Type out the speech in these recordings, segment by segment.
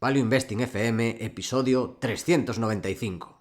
Value Investing FM, episodio 395.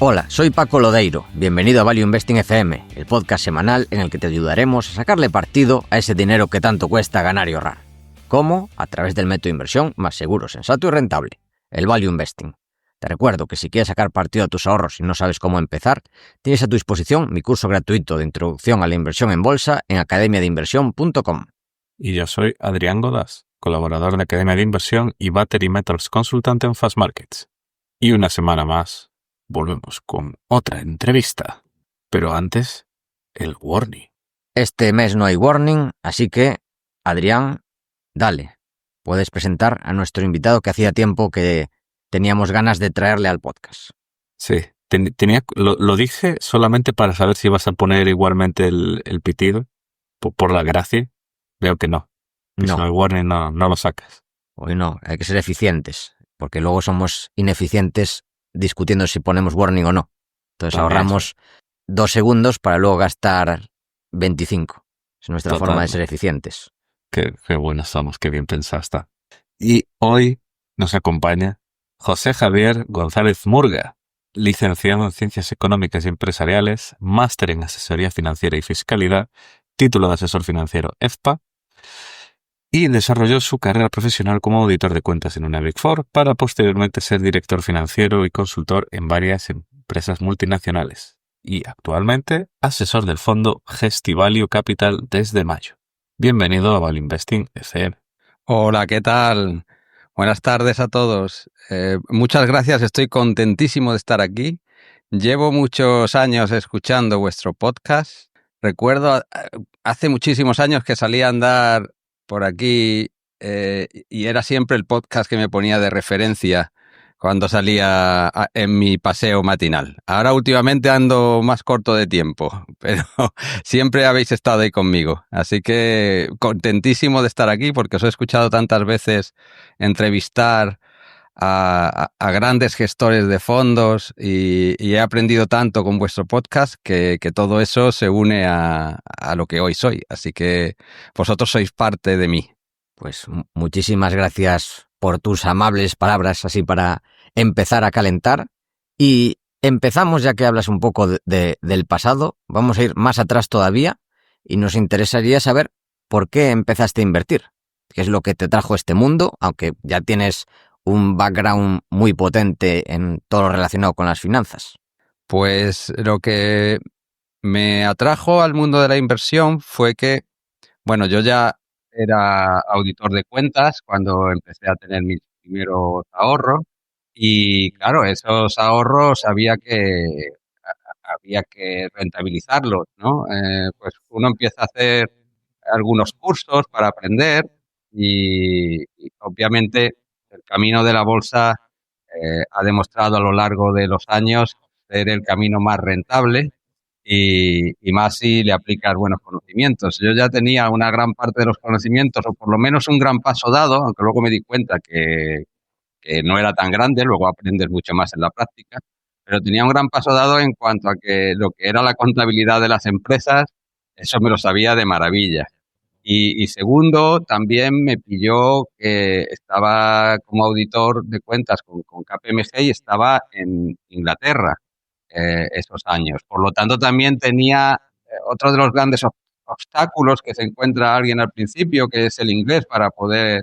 Hola, soy Paco Lodeiro. Bienvenido a Value Investing FM, el podcast semanal en el que te ayudaremos a sacarle partido a ese dinero que tanto cuesta ganar y ahorrar. ¿Cómo? A través del método de inversión más seguro, sensato y rentable, el Value Investing. Te recuerdo que si quieres sacar partido a tus ahorros y no sabes cómo empezar, tienes a tu disposición mi curso gratuito de introducción a la inversión en bolsa en academiadeinversión.com. Y yo soy Adrián Godás, colaborador de Academia de Inversión y Battery Metals consultante en Fast Markets. Y una semana más volvemos con otra entrevista. Pero antes, el warning. Este mes no hay warning, así que, Adrián, dale. Puedes presentar a nuestro invitado que hacía tiempo que teníamos ganas de traerle al podcast. Sí, lo dije solamente para saber si vas a poner igualmente el pitido, por la gracia. Veo que no. Que No. Si no hay warning, no lo sacas. Hoy no, hay que ser eficientes, porque luego somos ineficientes discutiendo si ponemos warning o no. Entonces También ahorramos 2 segundos para luego gastar 25. Es nuestra Total. forma de ser eficientes. Qué buenos somos, qué bien pensaste. Y hoy nos acompaña José Javier González Murga, licenciado en Ciencias Económicas y Empresariales, máster en Asesoría Financiera y Fiscalidad, título de asesor financiero EFPA, y desarrolló su carrera profesional como auditor de cuentas en una Big Four para posteriormente ser director financiero y consultor en varias empresas multinacionales. Y actualmente asesor del fondo Gestivalue Capital desde mayo. Bienvenido a Value Investing FM. Hola, ¿qué tal? Buenas tardes a todos. Muchas gracias, estoy contentísimo de estar aquí. Llevo muchos años escuchando vuestro podcast. Recuerdo hace muchísimos años que salí a andar por aquí y era siempre el podcast que me ponía de referencia cuando salía en mi paseo matinal. Ahora últimamente ando más corto de tiempo, pero siempre habéis estado ahí conmigo. Así que contentísimo de estar aquí porque os he escuchado tantas veces entrevistar a grandes gestores de fondos y he aprendido tanto con vuestro podcast que todo eso se une a lo que hoy soy. Así que vosotros sois parte de mí. Pues muchísimas gracias por tus amables palabras, así para empezar a calentar. Y empezamos, ya que hablas un poco del pasado, vamos a ir más atrás todavía y nos interesaría saber por qué empezaste a invertir. ¿Qué es lo que te trajo a este mundo? Aunque ya tienes un background muy potente en todo lo relacionado con las finanzas. Pues lo que me atrajo al mundo de la inversión fue que, bueno, yo ya era auditor de cuentas cuando empecé a tener mis primeros ahorros y, claro, esos ahorros había que rentabilizarlos, ¿no? Pues uno empieza a hacer algunos cursos para aprender y obviamente el camino de la bolsa ha demostrado a lo largo de los años ser el camino más rentable y más si le aplicas buenos conocimientos. Yo ya tenía una gran parte de los conocimientos, o por lo menos un gran paso dado, aunque luego me di cuenta que no era tan grande, luego aprendes mucho más en la práctica, pero tenía un gran paso dado en cuanto a que lo que era la contabilidad de las empresas, eso me lo sabía de maravilla. Y segundo, también me pilló que estaba como auditor de cuentas con KPMG y estaba en Inglaterra esos años. Por lo tanto, también tenía otro de los grandes obstáculos que se encuentra alguien al principio, que es el inglés para poder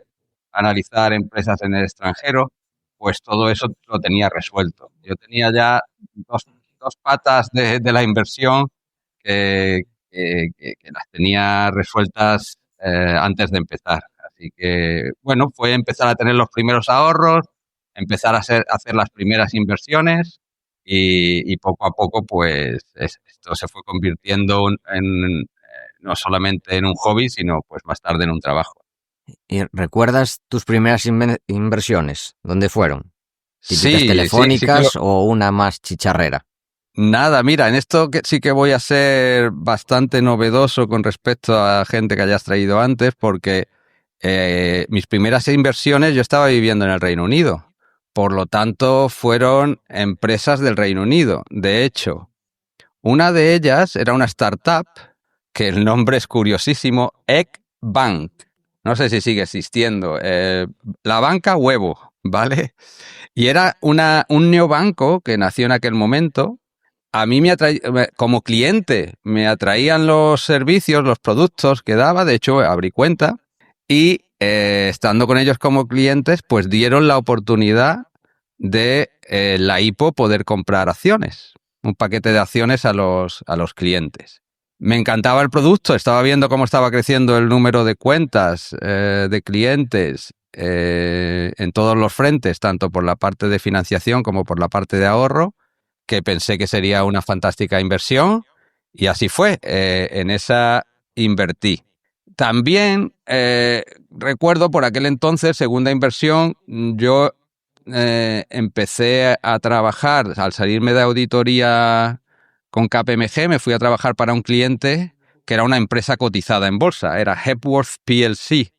analizar empresas en el extranjero, pues todo eso lo tenía resuelto. Yo tenía ya dos patas de la inversión que las tenía resueltas antes de empezar. Así que, bueno, fue empezar a tener los primeros ahorros, empezar a hacer las primeras inversiones y poco a poco, pues, esto se fue convirtiendo en no solamente en un hobby, sino pues más tarde en un trabajo. ¿Y recuerdas tus primeras inversiones? ¿Dónde fueron? ¿Típicas Sí, telefónicas sí, o una más chicharrera? Nada, mira, en esto sí que voy a ser bastante novedoso con respecto a gente que hayas traído antes, porque mis primeras inversiones yo estaba viviendo en el Reino Unido. Por lo tanto, fueron empresas del Reino Unido. De hecho, una de ellas era una startup, que el nombre es curiosísimo, Egg Bank. No sé si sigue existiendo. La banca huevo, ¿vale? Y era un neobanco que nació en aquel momento. A mí como cliente, me atraían los servicios, los productos que daba. De hecho, abrí cuenta. Y estando con ellos como clientes, pues dieron la oportunidad de la IPO poder comprar acciones. Un paquete de acciones a los clientes. Me encantaba el producto, estaba viendo cómo estaba creciendo el número de cuentas de clientes en todos los frentes, tanto por la parte de financiación como por la parte de ahorro, que pensé que sería una fantástica inversión, y así fue. En esa invertí. También recuerdo por aquel entonces, segunda inversión, yo empecé a trabajar, al salirme de auditoría con KPMG, me fui a trabajar para un cliente que era una empresa cotizada en bolsa, era Hepworth PLC,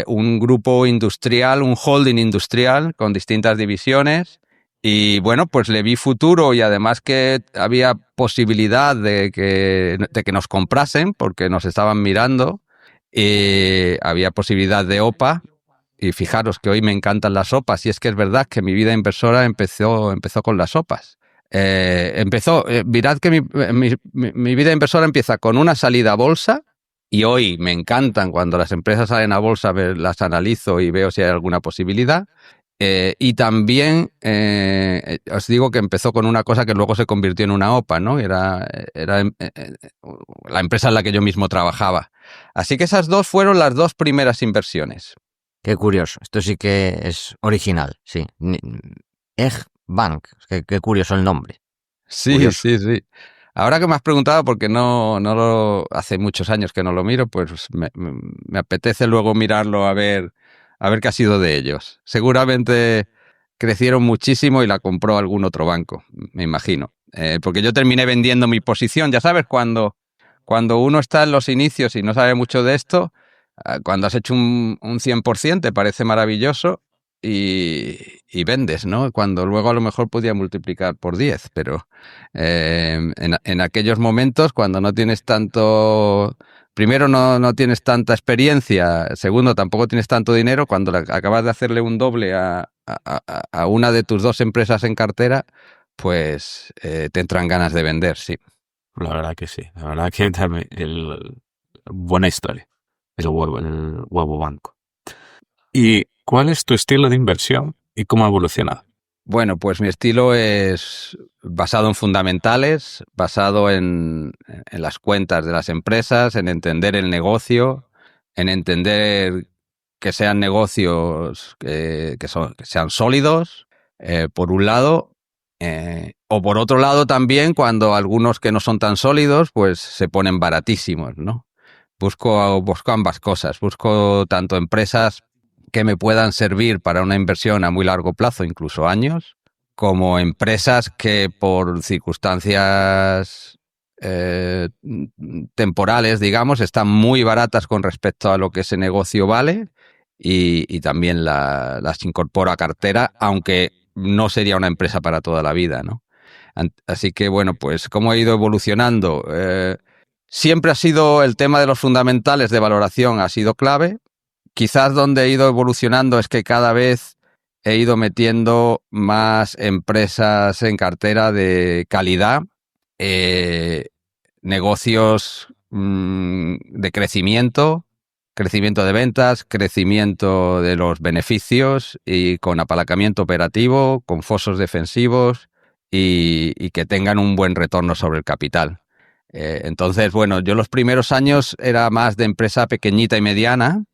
un grupo industrial, un holding industrial con distintas divisiones. Y bueno, pues le vi futuro, y además que había posibilidad de que nos comprasen porque nos estaban mirando. Había posibilidad de OPA. Y fijaros que hoy me encantan las OPAs, y es que es verdad que mi vida inversora empezó con las OPAs. Mirad que mi vida inversora empieza con una salida a bolsa, y hoy me encantan cuando las empresas salen a bolsa, las analizo y veo si hay alguna posibilidad. Y también os digo que empezó con una cosa que luego se convirtió en una OPA, ¿no? Era la empresa en la que yo mismo trabajaba. Así que esas dos fueron las dos primeras inversiones. Qué curioso. Esto sí que es original, sí. Egg Bank. Qué curioso el nombre. Sí, Curioso. sí. Ahora que me has preguntado, porque hace muchos años que no lo miro, pues me apetece luego mirarlo a ver qué ha sido de ellos. Seguramente crecieron muchísimo y la compró algún otro banco, me imagino. Porque yo terminé vendiendo mi posición. Ya sabes, cuando uno está en los inicios y no sabe mucho de esto, cuando has hecho un 100% te parece maravilloso y vendes, ¿no? Cuando luego a lo mejor podía multiplicar por 10, pero en aquellos momentos, cuando no tienes tanto... Primero, no tienes tanta experiencia. Segundo, tampoco tienes tanto dinero. Cuando acabas de hacerle un doble a una de tus dos empresas en cartera, pues te entran ganas de vender, sí. La verdad que sí. La verdad que también buena historia. El huevo banco. ¿Y cuál es tu estilo de inversión y cómo ha evolucionado? Bueno, pues mi estilo es basado en fundamentales, basado en las cuentas de las empresas, en entender el negocio, en entender que sean negocios que sean sólidos, por un lado, o por otro lado también cuando algunos que no son tan sólidos pues se ponen baratísimos, ¿no? Busco ambas cosas, busco tanto empresas que me puedan servir para una inversión a muy largo plazo, incluso años, como empresas que por circunstancias temporales, digamos, están muy baratas con respecto a lo que ese negocio vale, y también las incorporo a cartera, aunque no sería una empresa para toda la vida, ¿no? Así que, bueno, pues cómo ha ido evolucionando. Siempre ha sido el tema de los fundamentales de valoración, ha sido clave. Quizás donde he ido evolucionando es que cada vez he ido metiendo más empresas en cartera de calidad, negocios de crecimiento de ventas, crecimiento de los beneficios y con apalancamiento operativo, con fosos defensivos y que tengan un buen retorno sobre el capital. Entonces, bueno, yo los primeros años era más de empresa pequeñita y mediana,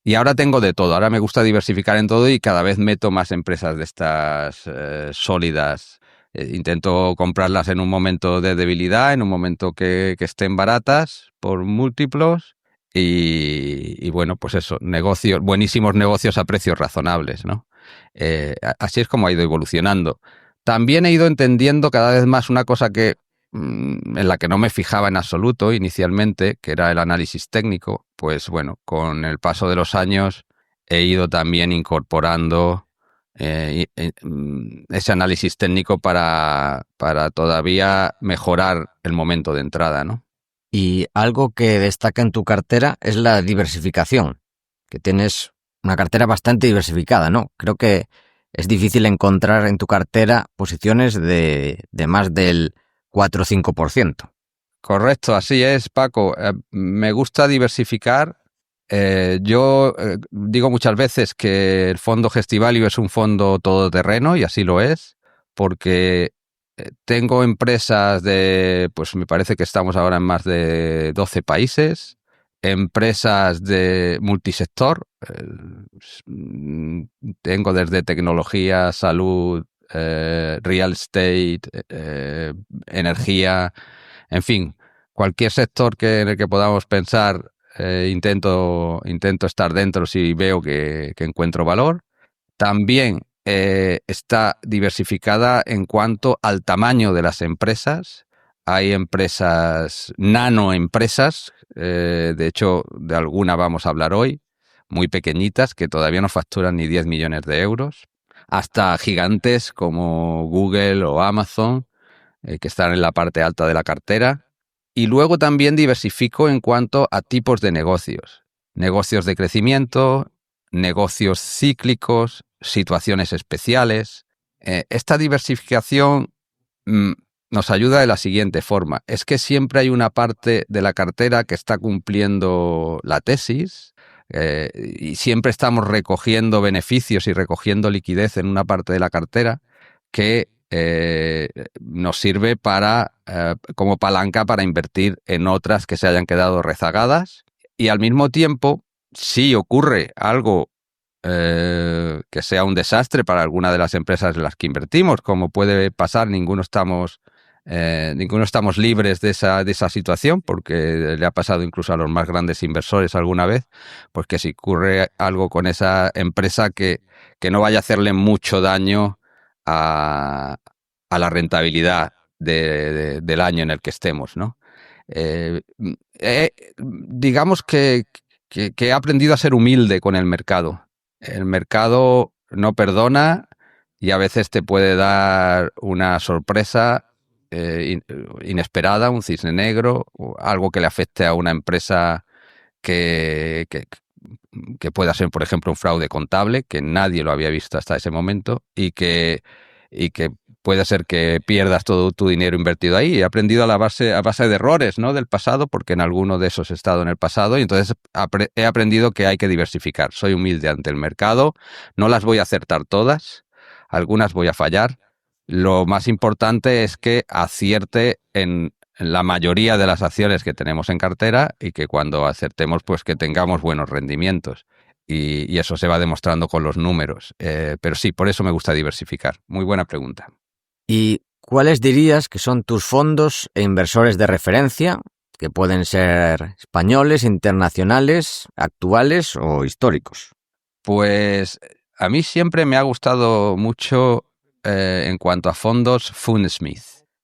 y ahora tengo de todo. Ahora me gusta diversificar en todo y cada vez meto más empresas de estas sólidas. Intento comprarlas en un momento de debilidad, en un momento que estén baratas por múltiplos y bueno, pues eso, buenísimos negocios a precios razonables, ¿no? Así es como ha ido evolucionando. También he ido entendiendo cada vez más una cosa que en la que no me fijaba en absoluto inicialmente, que era el análisis técnico, pues bueno, con el paso de los años he ido también incorporando ese análisis técnico para todavía mejorar el momento de entrada, ¿no? Y algo que destaca en tu cartera es la diversificación, que tienes una cartera bastante diversificada, ¿no? Creo que es difícil encontrar en tu cartera posiciones de más del 4 o 5%. Correcto, así es, Paco. Me gusta diversificar. Yo digo muchas veces que el fondo Gestivalue es un fondo todoterreno y así lo es, porque tengo empresas pues me parece que estamos ahora en más de 12 países, empresas de multisector, tengo desde tecnología, salud, real estate, energía, en fin, cualquier sector en el que podamos pensar, intento estar dentro si veo que encuentro valor. También está diversificada en cuanto al tamaño de las empresas. Hay empresas, nanoempresas, de hecho, de alguna vamos a hablar hoy, muy pequeñitas, que todavía no facturan ni 10 millones de euros, hasta gigantes como Google o Amazon, que están en la parte alta de la cartera. Y luego también diversifico en cuanto a tipos de negocios. Negocios de crecimiento, negocios cíclicos, situaciones especiales. Esta diversificación nos ayuda de la siguiente forma. Es que siempre hay una parte de la cartera que está cumpliendo la tesis y siempre estamos recogiendo beneficios y recogiendo liquidez en una parte de la cartera que nos sirve como palanca para invertir en otras que se hayan quedado rezagadas. Y al mismo tiempo, si ocurre algo que sea un desastre para alguna de las empresas en las que invertimos, como puede pasar, ninguno estamos libres de esa situación, porque le ha pasado incluso a los más grandes inversores alguna vez, pues que si ocurre algo con esa empresa que no vaya a hacerle mucho daño a la rentabilidad del año en el que estemos, ¿no? Digamos que he aprendido a ser humilde con el mercado. El mercado no perdona y a veces te puede dar una sorpresa inesperada, un cisne negro, o algo que le afecte a una empresa que pueda ser, por ejemplo, un fraude contable, que nadie lo había visto hasta ese momento, y que puede ser que pierdas todo tu dinero invertido ahí. He aprendido a base de errores, ¿no?, del pasado, porque en alguno de esos he estado en el pasado, y entonces he aprendido que hay que diversificar. Soy humilde ante el mercado, no las voy a acertar todas, algunas voy a fallar. Lo más importante es que acierte en la mayoría de las acciones que tenemos en cartera y que cuando acertemos, pues que tengamos buenos rendimientos. Y eso se va demostrando con los números. Pero sí, por eso me gusta diversificar. Muy buena pregunta. ¿Y cuáles dirías que son tus fondos e inversores de referencia, que pueden ser españoles, internacionales, actuales o históricos? Pues a mí siempre me ha gustado mucho, en cuanto a fondos, Fundsmith.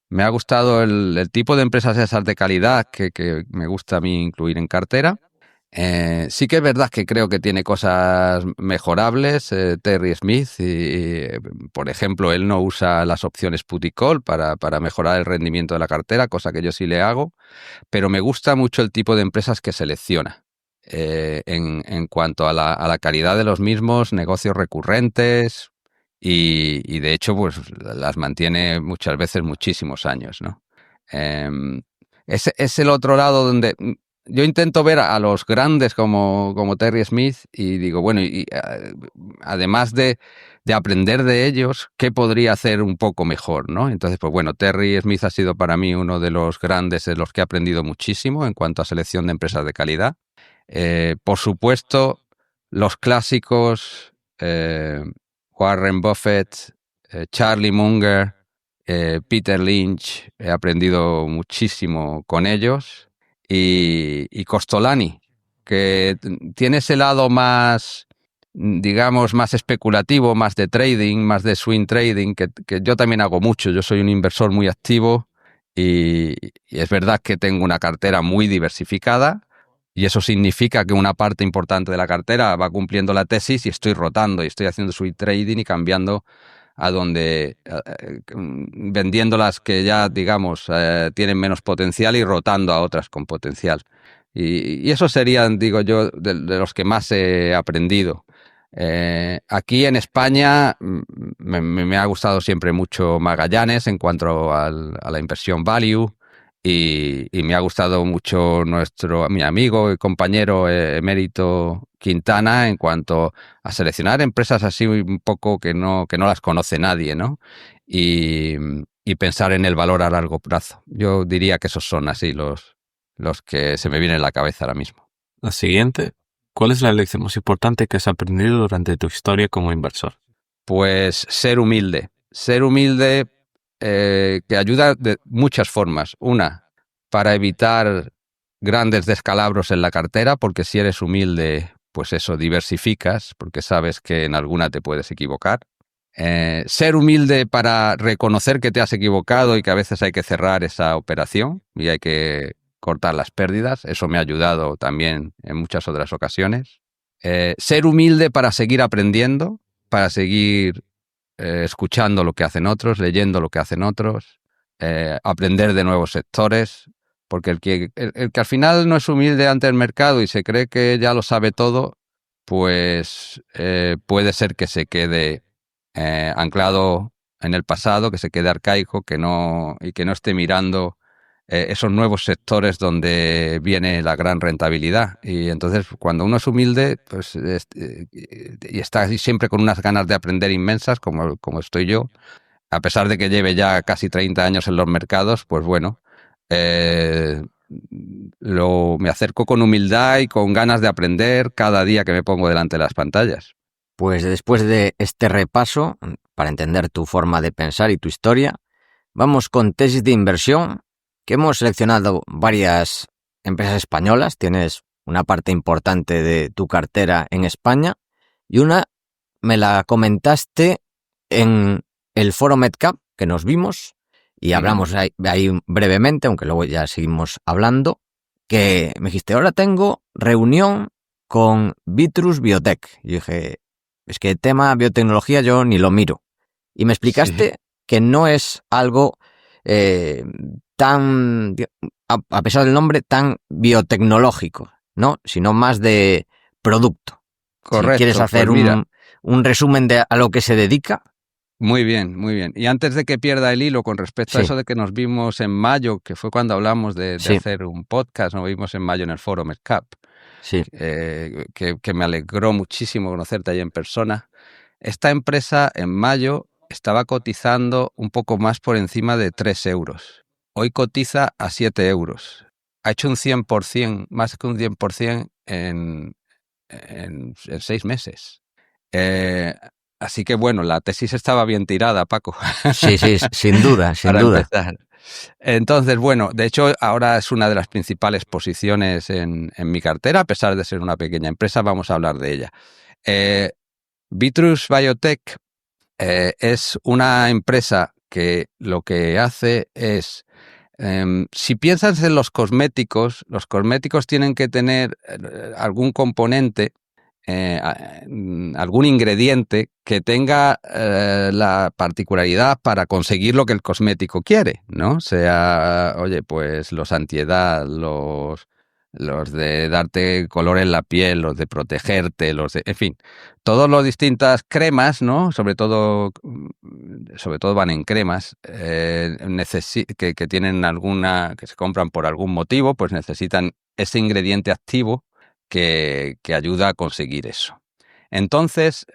Me ha gustado el tipo de empresas esas de calidad que me gusta a mí incluir en cartera. Sí que es verdad que creo que tiene cosas mejorables, Terry Smith, y, por ejemplo, él no usa las opciones put y call para mejorar el rendimiento de la cartera, cosa que yo sí le hago, pero me gusta mucho el tipo de empresas que selecciona. En cuanto a la calidad de los mismos, negocios recurrentes y de hecho pues las mantiene muchas veces muchísimos años, ¿no? Es el otro lado donde yo intento ver a los grandes como Terry Smith y digo, bueno, además de aprender de ellos, ¿qué podría hacer un poco mejor, ¿no? Entonces, pues bueno, Terry Smith ha sido para mí uno de los grandes de los que he aprendido muchísimo en cuanto a selección de empresas de calidad. Por supuesto, los clásicos, Warren Buffett, Charlie Munger, Peter Lynch, he aprendido muchísimo con ellos, y Costolani, que tiene ese lado más, digamos, más especulativo, más de trading, más de swing trading, que yo también hago mucho. Yo soy un inversor muy activo y es verdad que tengo una cartera muy diversificada y eso significa que una parte importante de la cartera va cumpliendo la tesis y estoy rotando y estoy haciendo swing trading y cambiando a donde vendiendo las que ya, digamos, tienen menos potencial y rotando a otras con potencial. Y esos serían, digo yo, de los que más he aprendido. Aquí en España me ha gustado siempre mucho Magallanes en cuanto a la inversión value y me ha gustado mucho mi amigo y compañero emérito Quintana en cuanto a seleccionar empresas así un poco que no las conoce nadie, ¿no? Y pensar en el valor a largo plazo. Yo diría que esos son así los que se me vienen a la cabeza ahora mismo. La siguiente, ¿cuál es la lección más importante que has aprendido durante tu historia como inversor? Pues ser humilde. Ser humilde que ayuda de muchas formas. Una, para evitar grandes descalabros en la cartera, porque si eres humilde, pues eso, diversificas, porque sabes que en alguna te puedes equivocar. Ser humilde para reconocer que te has equivocado y que a veces hay que cerrar esa operación y hay que cortar las pérdidas. Eso me ha ayudado también en muchas otras ocasiones. Ser humilde para seguir aprendiendo, para seguir escuchando lo que hacen otros, leyendo lo que hacen otros, aprender de nuevos sectores, porque el que al final no es humilde ante el mercado y se cree que ya lo sabe todo, pues puede ser que se quede anclado en el pasado, que se quede arcaico, que no esté mirando esos nuevos sectores donde viene la gran rentabilidad. Y entonces, cuando uno es humilde, pues y está siempre con unas ganas de aprender inmensas, como estoy yo, a pesar de que lleve ya casi 30 años en los mercados, pues bueno, me acerco con humildad y con ganas de aprender cada día que me pongo delante de las pantallas. Pues después de este repaso, para entender tu forma de pensar y tu historia, vamos con tesis de inversión, que hemos seleccionado varias empresas españolas. Tienes una parte importante de tu cartera en España y una me la comentaste en el foro MedCap que nos vimos y hablamos ahí brevemente, aunque luego ya seguimos hablando, que me dijiste, ahora tengo reunión con Vitrus Biotech. Y dije, es que el tema biotecnología yo ni lo miro. Y me explicaste que no es algo tan, a pesar del nombre, tan biotecnológico, ¿no? Sino más de producto. Correcto. Si quieres hacer pues un resumen de a lo que se dedica. Muy bien, muy bien. Y antes de que pierda el hilo con respecto a eso de que nos vimos en mayo, que fue cuando hablamos de hacer un podcast, nos vimos en mayo en el foro MedCap, que me alegró muchísimo conocerte ahí en persona. Esta empresa en mayo estaba cotizando un poco más por encima de 3 euros. Hoy cotiza a 7 euros. Ha hecho un 100%, más que un 100% en 6 meses. Así que bueno, la tesis estaba bien tirada, Paco. Sí, sin duda, sin duda. Empezar. Entonces, bueno, de hecho ahora es una de las principales posiciones en mi cartera, a pesar de ser una pequeña empresa, vamos a hablar de ella. Vitrus Biotech es una empresa que lo que hace es, si piensas en los cosméticos tienen que tener algún componente, algún ingrediente que tenga la particularidad para conseguir lo que el cosmético quiere, ¿no? Sea, oye, pues los antiedad, los de darte color en la piel, los de protegerte, en fin, todas las distintas cremas, ¿no? Sobre todo van en cremas, que tienen que se compran por algún motivo, pues necesitan ese ingrediente activo que ayuda a conseguir eso. Entonces,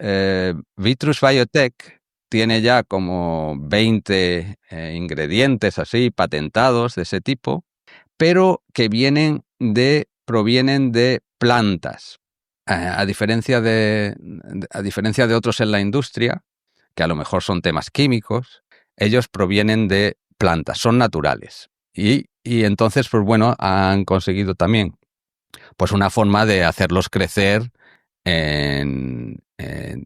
Vitrus Biotech tiene ya como 20 ingredientes así patentados de ese tipo, pero que provienen de plantas. A diferencia de otros en la industria, que a lo mejor son temas químicos, ellos provienen de plantas, son naturales. Y entonces, pues bueno, han conseguido también pues una forma de hacerlos crecer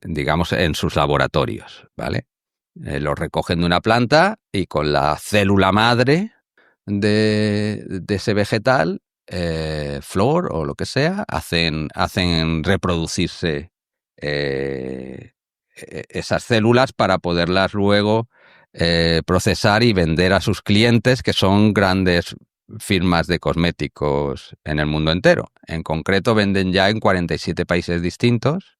digamos, en sus laboratorios, ¿vale? Los recogen de una planta y con la célula madre de ese vegetal, flor o lo que sea, hacen reproducirse esas células para poderlas luego procesar y vender a sus clientes, que son grandes firmas de cosméticos en el mundo entero. En concreto, venden ya en 47 países distintos.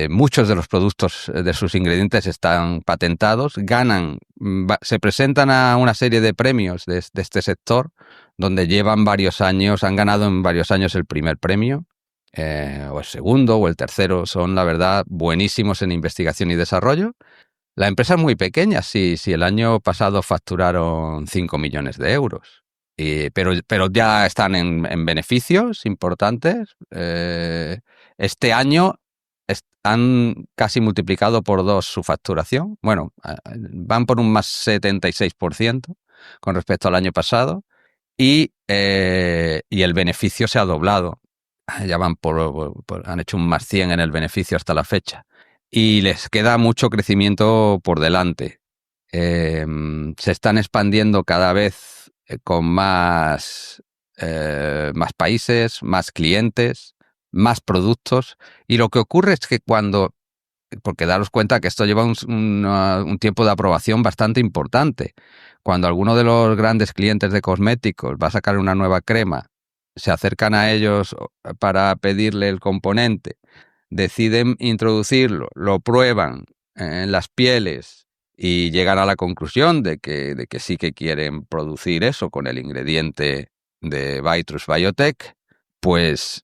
Muchos de los productos de sus ingredientes están patentados, se presentan a una serie de premios de este sector, donde llevan varios años, han ganado en varios años el primer premio, o el segundo o el tercero. Son, la verdad, buenísimos en investigación y desarrollo. La empresa es muy pequeña, sí, el año pasado facturaron 5 millones de euros. Pero ya están en beneficios importantes. Este año han casi multiplicado por 2 su facturación. Bueno, van por un más 76% con respecto al año pasado. Y el beneficio se ha doblado. Ya han hecho un más 100 en el beneficio hasta la fecha. Y les queda mucho crecimiento por delante. Se están expandiendo cada vez con más países, más clientes, más productos. Y lo que ocurre es que porque daros cuenta que esto lleva un tiempo de aprobación bastante importante. Cuando alguno de los grandes clientes de cosméticos va a sacar una nueva crema, se acercan a ellos para pedirle el componente, deciden introducirlo, lo prueban en las pieles y llegan a la conclusión de que sí que quieren producir eso con el ingrediente de Vitrus Biotech, pues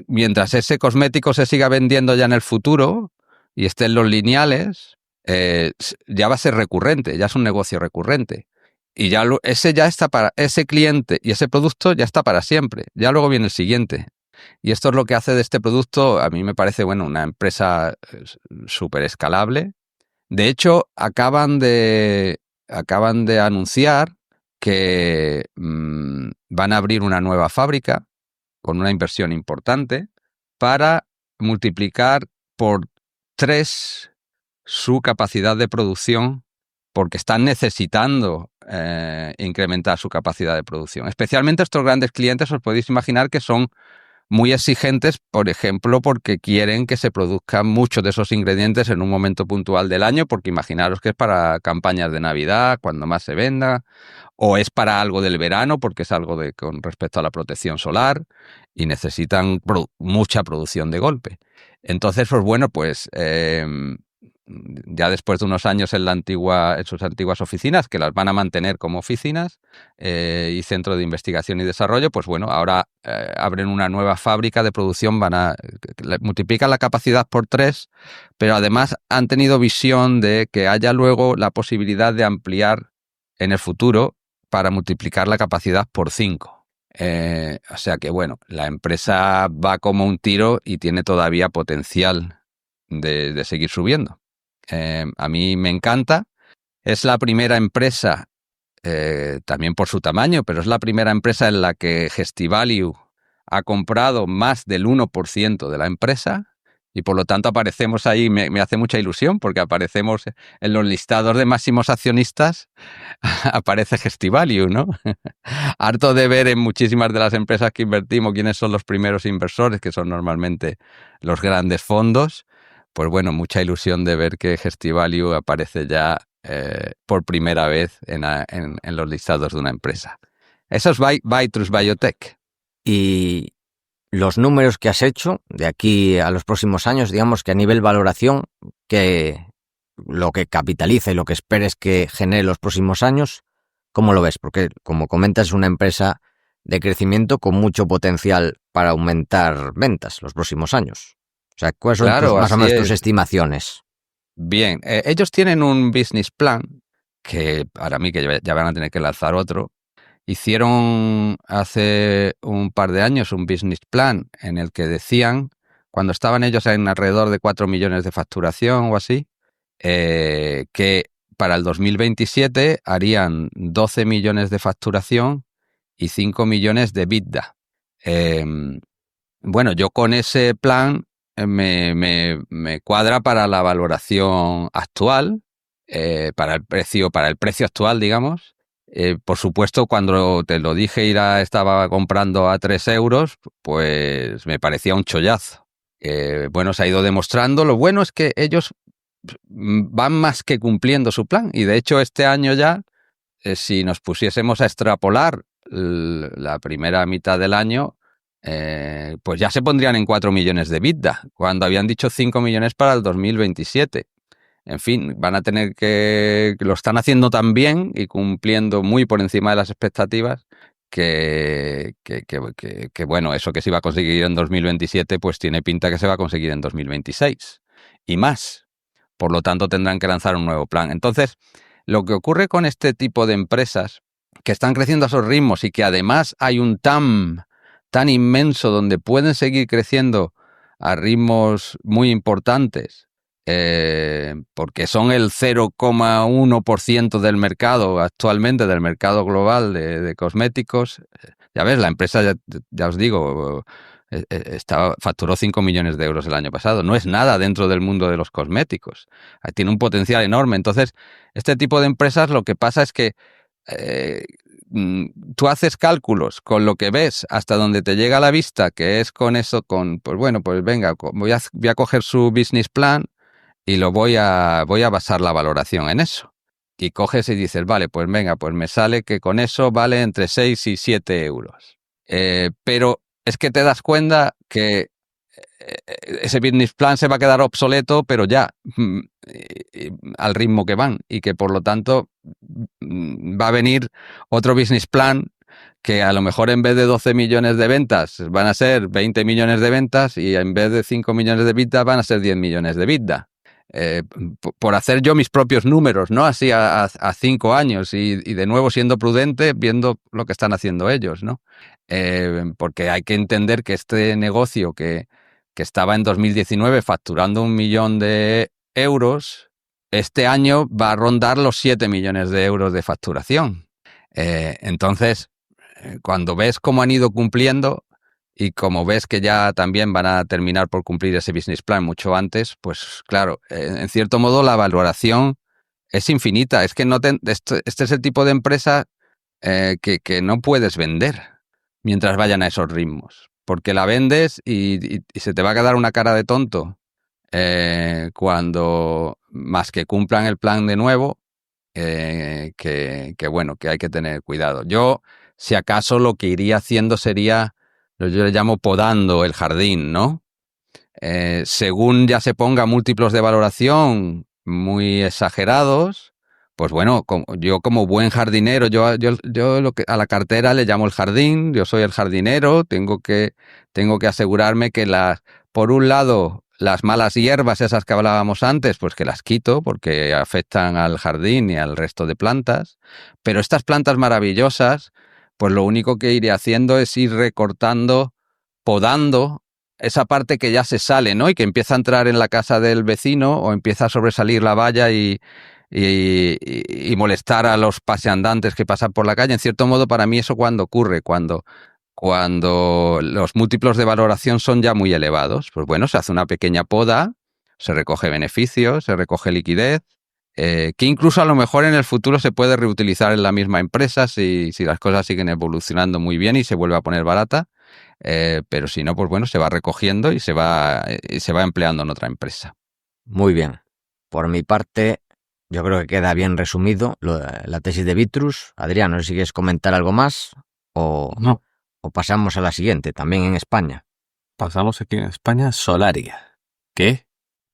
mientras ese cosmético se siga vendiendo ya en el futuro y esté en los lineales, ya va a ser recurrente, ya es un negocio recurrente. Y ese cliente y ese producto ya está para siempre. Ya luego viene el siguiente. Y esto es lo que hace de este producto, a mí me parece, una empresa súper escalable. De hecho, acaban de anunciar que van a abrir una nueva fábrica con una inversión importante para multiplicar por 3 su capacidad de producción, porque están necesitando incrementar su capacidad de producción. Especialmente estos grandes clientes, os podéis imaginar que son muy exigentes, por ejemplo, porque quieren que se produzcan muchos de esos ingredientes en un momento puntual del año, porque imaginaros que es para campañas de Navidad, cuando más se venda, o es para algo del verano, porque es algo con respecto a la protección solar, y necesitan mucha producción de golpe. Entonces, pues ya después de unos años en sus antiguas oficinas, que las van a mantener como oficinas y centro de investigación y desarrollo, pues ahora abren una nueva fábrica de producción, multiplican la capacidad por 3, pero además han tenido visión de que haya luego la posibilidad de ampliar en el futuro para multiplicar la capacidad por 5. O sea que la empresa va como un tiro y tiene todavía potencial de seguir subiendo. A mí me encanta. Es la primera empresa, también por su tamaño, pero es la primera empresa en la que Gestivalue ha comprado más del 1% de la empresa, y por lo tanto aparecemos ahí. Me hace mucha ilusión porque aparecemos en los listados de máximos accionistas, aparece Gestivalue, ¿no? Harto de ver en muchísimas de las empresas que invertimos quiénes son los primeros inversores, que son normalmente los grandes fondos. Pues mucha ilusión de ver que Gestivalue aparece ya por primera vez en los listados de una empresa. Eso es Vitrus Biotech. Y los números que has hecho de aquí a los próximos años, digamos que a nivel valoración, que lo que capitaliza y lo que esperes que genere los próximos años, ¿cómo lo ves? Porque, como comentas, es una empresa de crecimiento con mucho potencial para aumentar ventas los próximos años. O sea, ¿cuáles son más o menos tus estimaciones? Bien, ellos tienen un business plan que para mí que ya van a tener que lanzar otro. Hicieron hace un par de años un business plan en el que decían, cuando estaban ellos en alrededor de 4 millones de facturación o así, que para el 2027 harían 12 millones de facturación y 5 millones de EBITDA. Yo con ese plan me cuadra para la valoración actual, para el precio actual, digamos. Por supuesto, cuando te lo dije y la estaba comprando a 3 euros, pues me parecía un chollazo. Bueno, se ha ido demostrando. Lo bueno es que ellos van más que cumpliendo su plan. Y de hecho, este año ya, si nos pusiésemos a extrapolar la primera mitad del año, pues ya se pondrían en 4 millones de EBITDA, cuando habían dicho 5 millones para el 2027. En fin, van a tener que... Lo están haciendo tan bien y cumpliendo muy por encima de las expectativas que bueno, eso que se iba a conseguir en 2027, pues tiene pinta que se va a conseguir en 2026 y más. Por lo tanto, tendrán que lanzar un nuevo plan. Entonces, lo que ocurre con este tipo de empresas que están creciendo a esos ritmos y que además hay un TAM tan inmenso donde pueden seguir creciendo a ritmos muy importantes, porque son el 0,1% del mercado actualmente, del mercado global de cosméticos. Ya ves, la empresa, ya os digo, facturó 5 millones de euros el año pasado. No es nada dentro del mundo de los cosméticos. Tiene un potencial enorme. Entonces, este tipo de empresas lo que pasa es que tú haces cálculos con lo que ves hasta donde te llega la vista, que es con eso, pues bueno, pues venga, voy a coger su business plan y voy a basar la valoración en eso. Y coges y dices, vale, pues venga, pues me sale que con eso vale entre 6 y 7 euros. Pero es que te das cuenta que ese business plan se va a quedar obsoleto, pero ya, al ritmo que van, y que por lo tanto va a venir otro business plan que a lo mejor en vez de 12 millones de ventas van a ser 20 millones de ventas y en vez de 5 millones de EBITDA van a ser 10 millones de EBITDA. Por hacer yo mis propios números, ¿no? Así a 5 años y de nuevo siendo prudente, viendo lo que están haciendo ellos, ¿no? Porque hay que entender que este negocio que estaba en 2019 facturando 1 millón de euros, este año va a rondar los 7 millones de euros de facturación. Entonces, cuando ves cómo han ido cumpliendo y como ves que ya también van a terminar por cumplir ese business plan mucho antes, pues claro, en cierto modo la valoración es infinita. Es que este es el tipo de empresa que no puedes vender mientras vayan a esos ritmos. Porque la vendes y se te va a quedar una cara de tonto cuando más que cumplan el plan de nuevo, bueno, que hay que tener cuidado. Yo, si acaso, lo que iría haciendo sería, yo le llamo podando el jardín, ¿no? Según ya se ponga múltiplos de valoración muy exagerados, pues bueno, yo como buen jardinero, yo lo que a la cartera le llamo el jardín, yo soy el jardinero, tengo que asegurarme que por un lado, las malas hierbas, esas que hablábamos antes, pues que las quito porque afectan al jardín y al resto de plantas. Pero estas plantas maravillosas, pues lo único que iré haciendo es ir recortando, podando esa parte que ya se sale, ¿no? Y que empieza a entrar en la casa del vecino o empieza a sobresalir la valla y molestar a los paseandantes que pasan por la calle. En cierto modo, para mí eso cuando ocurre, cuando los múltiplos de valoración son ya muy elevados, pues bueno, se hace una pequeña poda, se recoge beneficio, se recoge liquidez, que incluso a lo mejor en el futuro se puede reutilizar en la misma empresa si las cosas siguen evolucionando muy bien y se vuelve a poner barata, pero si no, pues bueno, se va recogiendo y se va empleando en otra empresa. Muy bien. Por mi parte, yo creo que queda bien resumido la tesis de Vitrus. Adrián, no sé si quieres comentar algo más o... No. O pasamos a la siguiente, también en España. Pasamos aquí en España, Solaria. ¿Qué?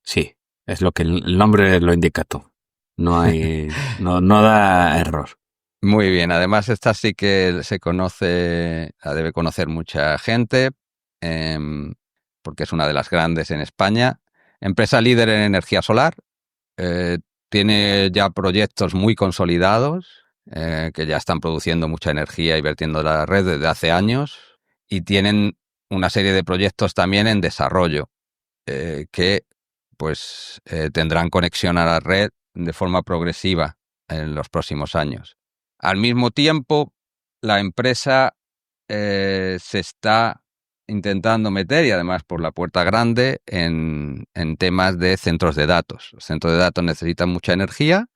Sí, es lo que el nombre lo indica todo. No hay, no da error. Muy bien, además esta sí que se conoce, la debe conocer mucha gente, porque es una de las grandes en España. Empresa líder en energía solar, tiene ya proyectos muy consolidados, que ya están produciendo mucha energía y vertiendo la red desde hace años, y tienen una serie de proyectos también en desarrollo, que pues tendrán conexión a la red de forma progresiva en los próximos años. Al mismo tiempo, la empresa se está intentando meter, y además por la puerta grande, en temas de centros de datos. Los centros de datos necesitan mucha energía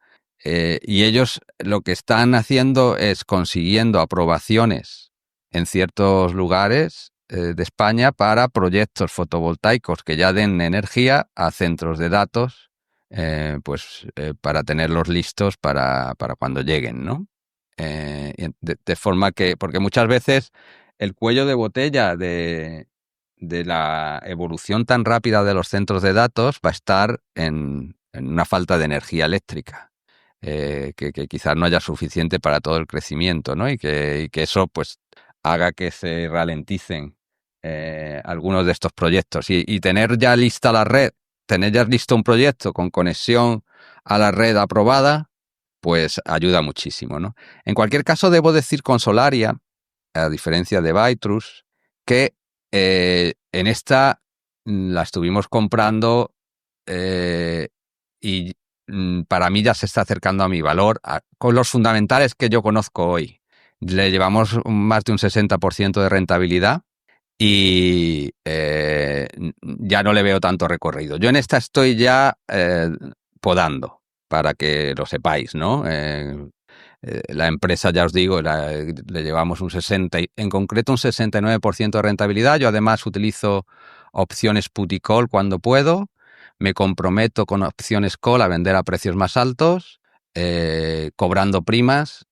Y ellos lo que están haciendo es consiguiendo aprobaciones en ciertos lugares de España para proyectos fotovoltaicos que ya den energía a centros de datos, para tenerlos listos para cuando lleguen, ¿no? De forma que, porque muchas veces el cuello de botella de la evolución tan rápida de los centros de datos va a estar en una falta de energía eléctrica, que quizás no haya suficiente para todo el crecimiento, ¿no? Y que eso pues haga que se ralenticen algunos de estos proyectos. Y tener ya lista la red, tener ya listo un proyecto con conexión a la red aprobada, pues ayuda muchísimo, ¿no? En cualquier caso, debo decir con Solaria, a diferencia de Bytrus, que en esta la estuvimos comprando y para mí ya se está acercando a mi valor con los fundamentales que yo conozco hoy. Le llevamos más de un 60% de rentabilidad y ya no le veo tanto recorrido. Yo en esta estoy ya podando, para que lo sepáis, ¿no? La empresa, ya os digo, le llevamos en concreto un 69% de rentabilidad. Yo además utilizo opciones put y call cuando puedo. Me comprometo con opciones call a vender a precios más altos, cobrando primas.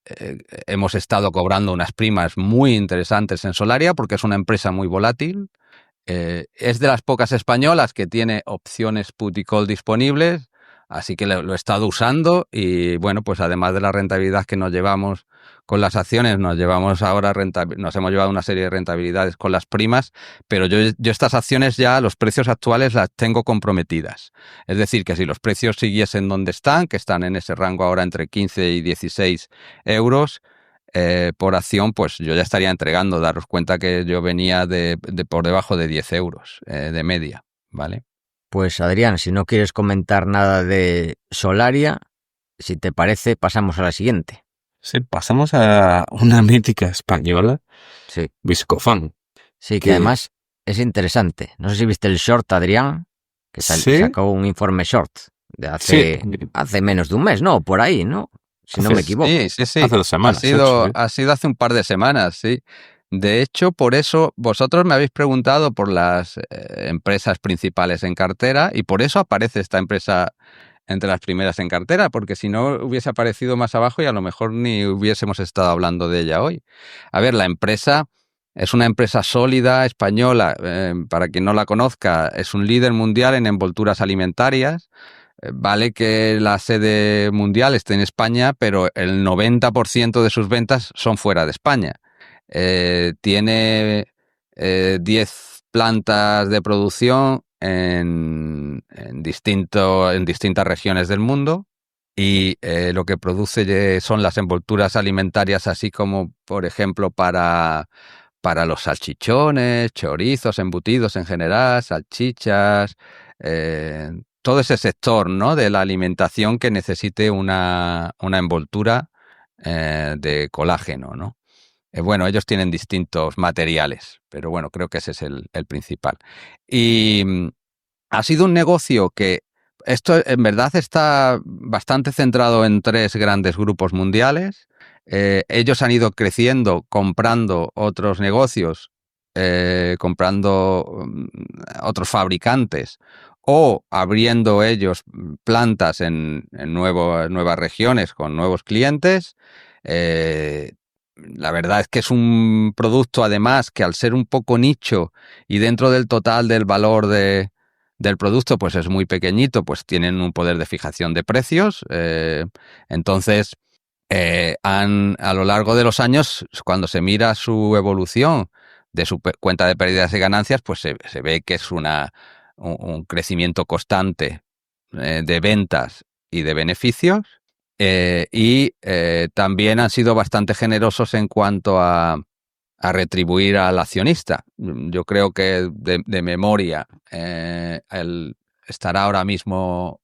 Hemos estado cobrando unas primas muy interesantes en Solaria porque es una empresa muy volátil. Es de las pocas españolas que tiene opciones put y call disponibles, así que lo he estado usando y bueno, pues además de la rentabilidad que nos llevamos con las acciones, nos hemos llevado una serie de rentabilidades con las primas, pero yo estas acciones ya, los precios actuales las tengo comprometidas. Es decir, que si los precios siguiesen donde están, que están en ese rango ahora entre 15 y 16 euros, por acción, pues yo ya estaría entregando. Daros cuenta que yo venía de por debajo de 10 euros de media, ¿vale? Pues Adrián, si no quieres comentar nada de Solaria, si te parece, pasamos a la siguiente. Sí, pasamos a una mítica española, Sí. Viscofan. Sí, que además es interesante. No sé si viste el short, Adrián, que sacó un informe short de hace menos de un mes, ¿no? Por ahí, ¿no? Si no me equivoco. Sí. Hace 2 semanas. Ha sido hace un par de semanas, sí. De hecho, por eso vosotros me habéis preguntado por las empresas principales en cartera y por eso aparece esta empresa entre las primeras en cartera, porque si no hubiese aparecido más abajo y a lo mejor ni hubiésemos estado hablando de ella hoy. A ver, la empresa es una empresa sólida española. Para quien no la conozca, es un líder mundial en envolturas alimentarias. Vale que la sede mundial esté en España, pero el 90% de sus ventas son fuera de España. Tiene 10 plantas de producción en distintas regiones del mundo y lo que produce son las envolturas alimentarias, así como, por ejemplo, para los salchichones, chorizos, embutidos en general, salchichas, todo ese sector, ¿no?, de la alimentación que necesite una envoltura de colágeno, ¿no? Bueno, ellos tienen distintos materiales, pero bueno, creo que ese es el principal. Y ha sido un negocio que esto en verdad está bastante centrado en 3 grandes grupos mundiales. Ellos han ido creciendo, comprando otros negocios, comprando otros fabricantes o abriendo ellos plantas en nuevas regiones con nuevos clientes. La verdad es que es un producto, además, que al ser un poco nicho y dentro del total del valor del producto, pues es muy pequeñito, pues tienen un poder de fijación de precios. Entonces, a lo largo de los años, cuando se mira su evolución de su cuenta de pérdidas y ganancias, pues se ve que es un crecimiento constante de ventas y de beneficios. Y también han sido bastante generosos en cuanto a retribuir al accionista. Yo creo que de memoria él estará ahora mismo,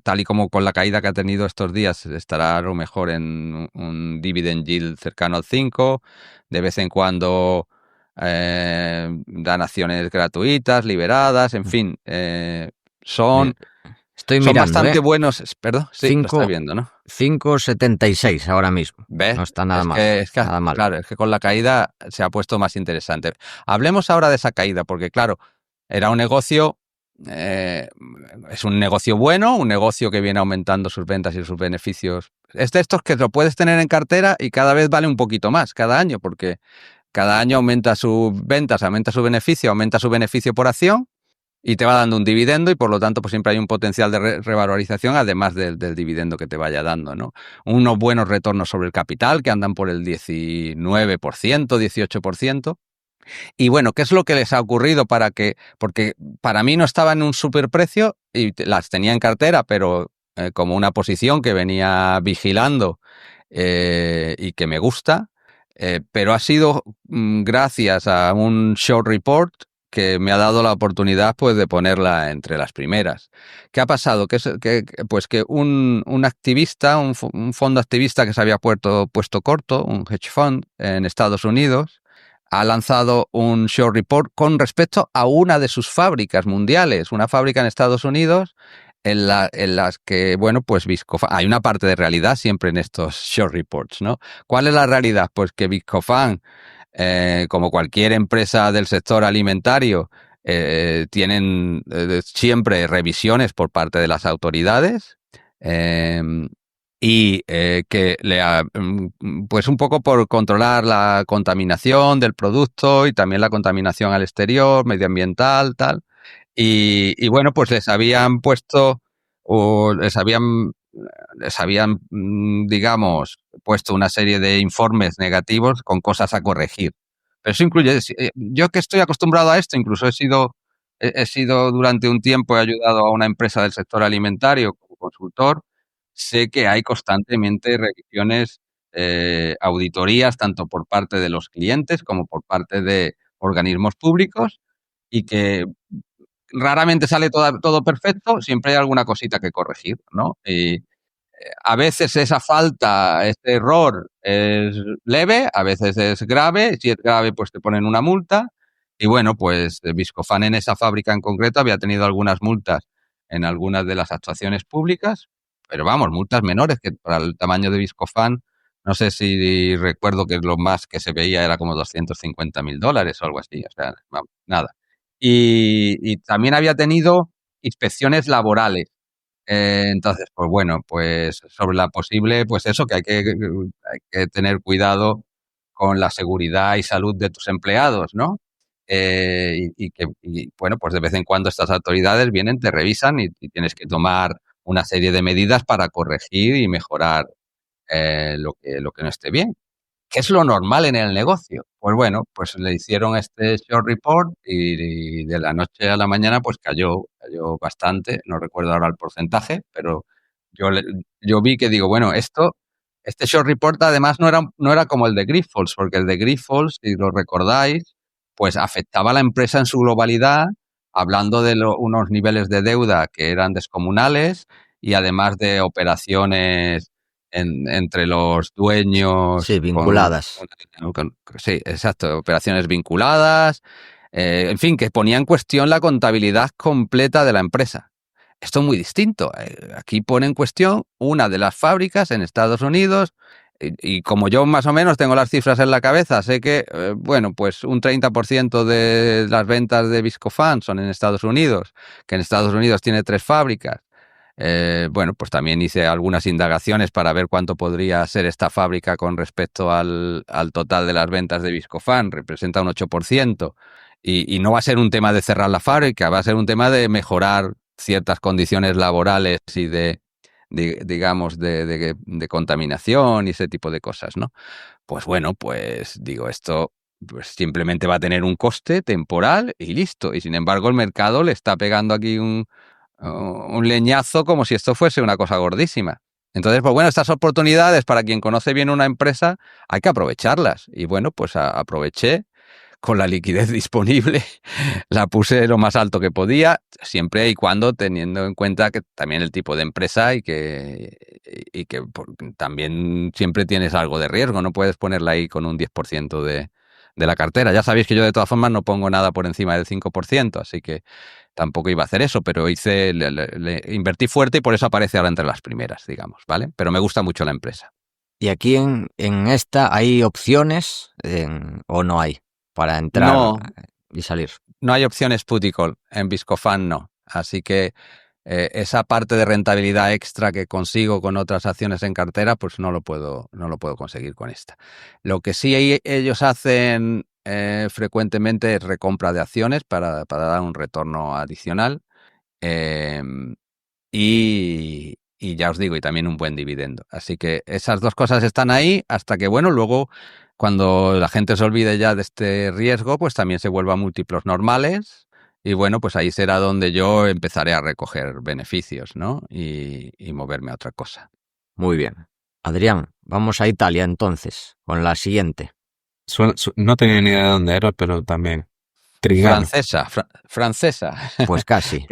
tal y como con la caída que ha tenido estos días, estará a lo mejor en un dividend yield cercano al 5. De vez en cuando dan acciones gratuitas, liberadas, en fin. Estoy Son mirando, bastante buenos. Perdón, sí, lo está viendo, ¿no? 5,76 ahora mismo. ¿Ves? No está nada mal. Nada mal. Claro, es que con la caída se ha puesto más interesante. Hablemos ahora de esa caída, porque claro, era un negocio, es un negocio bueno, un negocio que viene aumentando sus ventas y sus beneficios. Es de estos que lo puedes tener en cartera y cada vez vale un poquito más cada año, porque cada año aumenta sus ventas, aumenta su beneficio por acción y te va dando un dividendo y por lo tanto pues siempre hay un potencial de revalorización además del dividendo que te vaya dando, ¿no? Unos buenos retornos sobre el capital que andan por el 19%, 18%. Y bueno, ¿qué es lo que les ha ocurrido porque para mí no estaba en un superprecio y las tenía en cartera, pero como una posición que venía vigilando y que me gusta, pero ha sido gracias a un short report que me ha dado la oportunidad pues de ponerla entre las primeras. ¿Qué ha pasado? Pues que un activista, un fondo activista que se había puesto corto, un hedge fund en Estados Unidos, ha lanzado un short report con respecto a una de sus fábricas mundiales, una fábrica en Estados Unidos en las que, bueno, pues Viscofan, hay una parte de realidad siempre en estos short reports, ¿no? ¿Cuál es la realidad? Pues que Viscofan, como cualquier empresa del sector alimentario, tienen siempre revisiones por parte de las autoridades y que pues un poco por controlar la contaminación del producto y también la contaminación al exterior, medioambiental, tal. Y bueno, pues les habían puesto, o digamos, puesto una serie de informes negativos con cosas a corregir. Pero eso incluye, yo que estoy acostumbrado a esto, incluso he sido durante un tiempo, he ayudado a una empresa del sector alimentario como consultor, sé que hay constantemente revisiones, auditorías, tanto por parte de los clientes como por parte de organismos públicos, y que raramente sale todo perfecto, siempre hay alguna cosita que corregir, ¿no? Y a veces esa falta, este error es leve, a veces es grave. Si es grave, pues te ponen una multa. Y bueno, pues Viscofan en esa fábrica en concreto había tenido algunas multas en algunas de las actuaciones públicas, pero vamos, multas menores que para el tamaño de Viscofan. No sé si recuerdo que lo más que se veía era como $250.000 o algo así, o sea, vamos, nada. Y también había tenido inspecciones laborales. Entonces, pues bueno, pues sobre la posible, pues eso, que hay que tener cuidado con la seguridad y salud de tus empleados, ¿no? Bueno, pues de vez en cuando estas autoridades vienen, te revisan y tienes que tomar una serie de medidas para corregir y mejorar lo que no esté bien. ¿Qué es lo normal en el negocio? Pues bueno, pues le hicieron este short report y de la noche a la mañana pues cayó bastante, no recuerdo ahora el porcentaje, pero yo, yo vi que digo, bueno, este short report además no era como el de Grifols, porque el de Grifols, si lo recordáis, pues afectaba a la empresa en su globalidad, hablando de unos niveles de deuda que eran descomunales y además de operaciones entre los dueños. Sí, vinculadas. Sí, exacto, operaciones vinculadas, en fin, que ponía en cuestión la contabilidad completa de la empresa. Esto es muy distinto. Aquí pone en cuestión una de las fábricas en Estados Unidos y como yo más o menos tengo las cifras en la cabeza, sé que, bueno, pues un 30% de las ventas de Viscofan son en Estados Unidos, que en Estados Unidos tiene 3 fábricas. Bueno, pues también hice algunas indagaciones para ver cuánto podría ser esta fábrica con respecto al total de las ventas de Viscofan. Representa un 8%. Y no va a ser un tema de cerrar la fábrica, va a ser un tema de mejorar ciertas condiciones laborales y digamos, de contaminación y ese tipo de cosas, ¿no? Pues bueno, pues digo, esto pues simplemente va a tener un coste temporal y listo. Y sin embargo, el mercado le está pegando aquí un leñazo como si esto fuese una cosa gordísima. Entonces, pues bueno, estas oportunidades para quien conoce bien una empresa hay que aprovecharlas. Y bueno, pues aproveché con la liquidez disponible, la puse lo más alto que podía, siempre y cuando teniendo en cuenta que también el tipo de empresa y que también siempre tienes algo de riesgo, no puedes ponerla ahí con un 10% la cartera. Ya sabéis que yo de todas formas no pongo nada por encima del 5%, así que tampoco iba a hacer eso, pero le invertí fuerte y por eso aparece ahora entre las primeras, digamos, ¿vale? Pero me gusta mucho la empresa. ¿Y aquí en esta hay opciones o no hay para entrar No, y salir? no hay opciones put y call, en Viscofan no. Así que esa parte de rentabilidad extra que consigo con otras acciones en cartera, pues no lo puedo conseguir con esta. Lo que sí ellos hacen frecuentemente es recompra de acciones para dar un retorno adicional. Y ya os digo, y también un buen dividendo. Así que esas dos cosas están ahí hasta que, bueno, luego cuando la gente se olvide ya de este riesgo, pues también se vuelva a múltiplos normales y bueno, pues ahí será donde yo empezaré a recoger beneficios, ¿no? Y moverme a otra cosa. Muy bien. Adrián, vamos a Italia entonces, con la siguiente. No tenía ni idea de dónde era, pero también. Trigano. Francesa. Pues casi.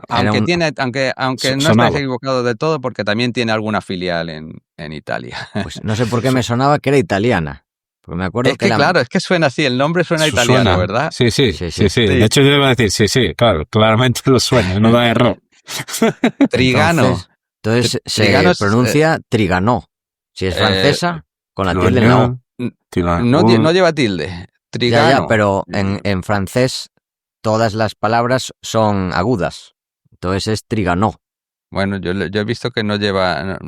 Aunque no sonaba. estáis equivocados de todo, porque también tiene alguna filial en Italia. Pues no sé por qué me sonaba que era italiana. Porque me acuerdo Es que claro, es que suena así, el nombre suena italiano, ¿verdad? Sí. Sí. De hecho, yo iba a decir, sí, claro, claramente lo suena, no da error. Trigano. Entonces Trigano se pronuncia Trigano. Si es francesa, con la tilde en la O. No lleva tilde. Trigano. Ya, pero en francés todas las palabras son agudas. Entonces es Trigano. Bueno, yo he visto que no lleva,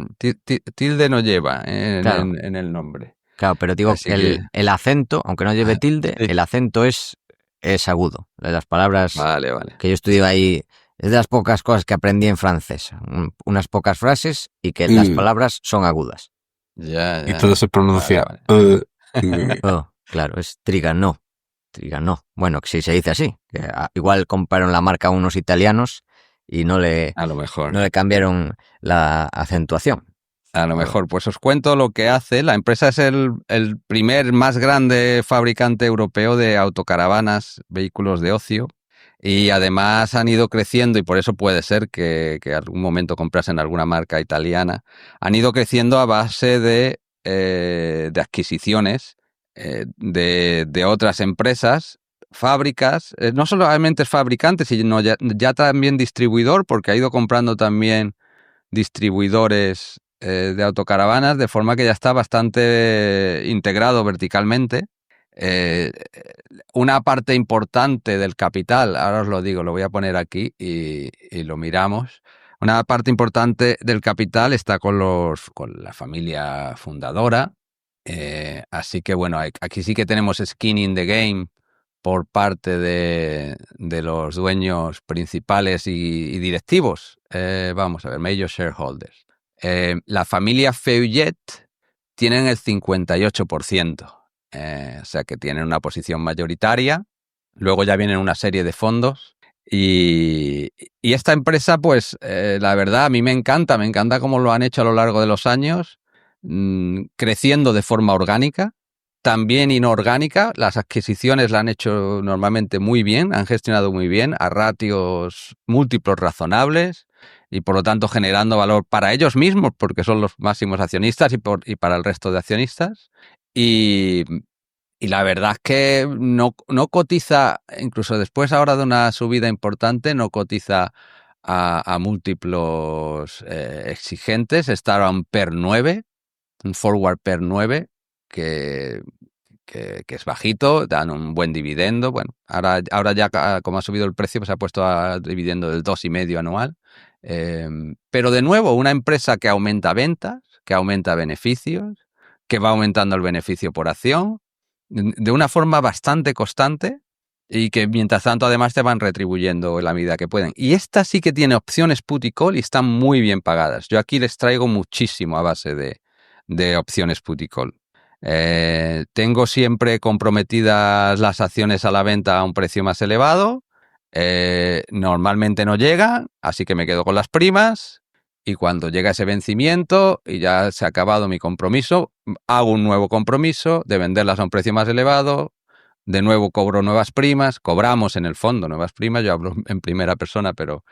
tilde no lleva Claro. en el nombre. Claro, pero digo, el acento, aunque no lleve tilde, Sí. el acento es agudo. De las palabras Vale. que yo estudié ahí, es de las pocas cosas que aprendí en francés. Unas pocas frases y que las palabras son agudas. Ya. Y todo se pronuncia. Vale. Oh, claro, es Trigano. Bueno, que sí se dice así. Que igual compraron la marca a unos italianos y no le A lo mejor. cambiaron la acentuación. A lo mejor, pues os cuento lo que hace. La empresa es el primer más grande fabricante europeo de autocaravanas, vehículos de ocio, y además han ido creciendo, y por eso puede ser que algún momento comprasen alguna marca italiana, han ido creciendo a base de adquisiciones de otras empresas, fábricas, no solamente fabricantes, sino ya también distribuidor, porque ha ido comprando también distribuidores de autocaravanas, de forma que ya está bastante integrado verticalmente. Una parte importante del capital, ahora os lo digo, lo voy a poner aquí y lo miramos. Una parte importante del capital está con la familia fundadora. Así que bueno, aquí sí que tenemos skin in the game por parte de los dueños principales y directivos. Vamos a ver, major shareholders. La familia Feuillet tienen el 58%, o sea que tienen una posición mayoritaria. Luego ya vienen una serie de fondos. Y esta empresa, pues la verdad, a mí me encanta cómo lo han hecho a lo largo de los años, creciendo de forma orgánica, también inorgánica. Las adquisiciones la han hecho normalmente muy bien, han gestionado muy bien a ratios múltiplos razonables y por lo tanto generando valor para ellos mismos porque son los máximos accionistas y para el resto de accionistas. Y la verdad es que no cotiza, incluso después ahora de una subida importante, no cotiza a múltiplos exigentes. Está a un PER 9, un forward PER 9, que es bajito, dan un buen dividendo. Bueno, ahora ya como ha subido el precio, pues se ha puesto a dividendo del 2,5 anual. Pero de nuevo, una empresa que aumenta ventas, que aumenta beneficios, que va aumentando el beneficio por acción, de una forma bastante constante y que mientras tanto además te van retribuyendo en la medida que pueden. Y esta sí que tiene opciones put y call y están muy bien pagadas. Yo aquí les traigo muchísimo a base de opciones put y call. Tengo siempre comprometidas las acciones a la venta a un precio más elevado. Normalmente no llegan, así que me quedo con las primas y cuando llega ese vencimiento y ya se ha acabado mi compromiso, hago un nuevo compromiso de venderlas a un precio más elevado, de nuevo cobro nuevas primas, cobramos en el fondo nuevas primas, yo hablo en primera persona, pero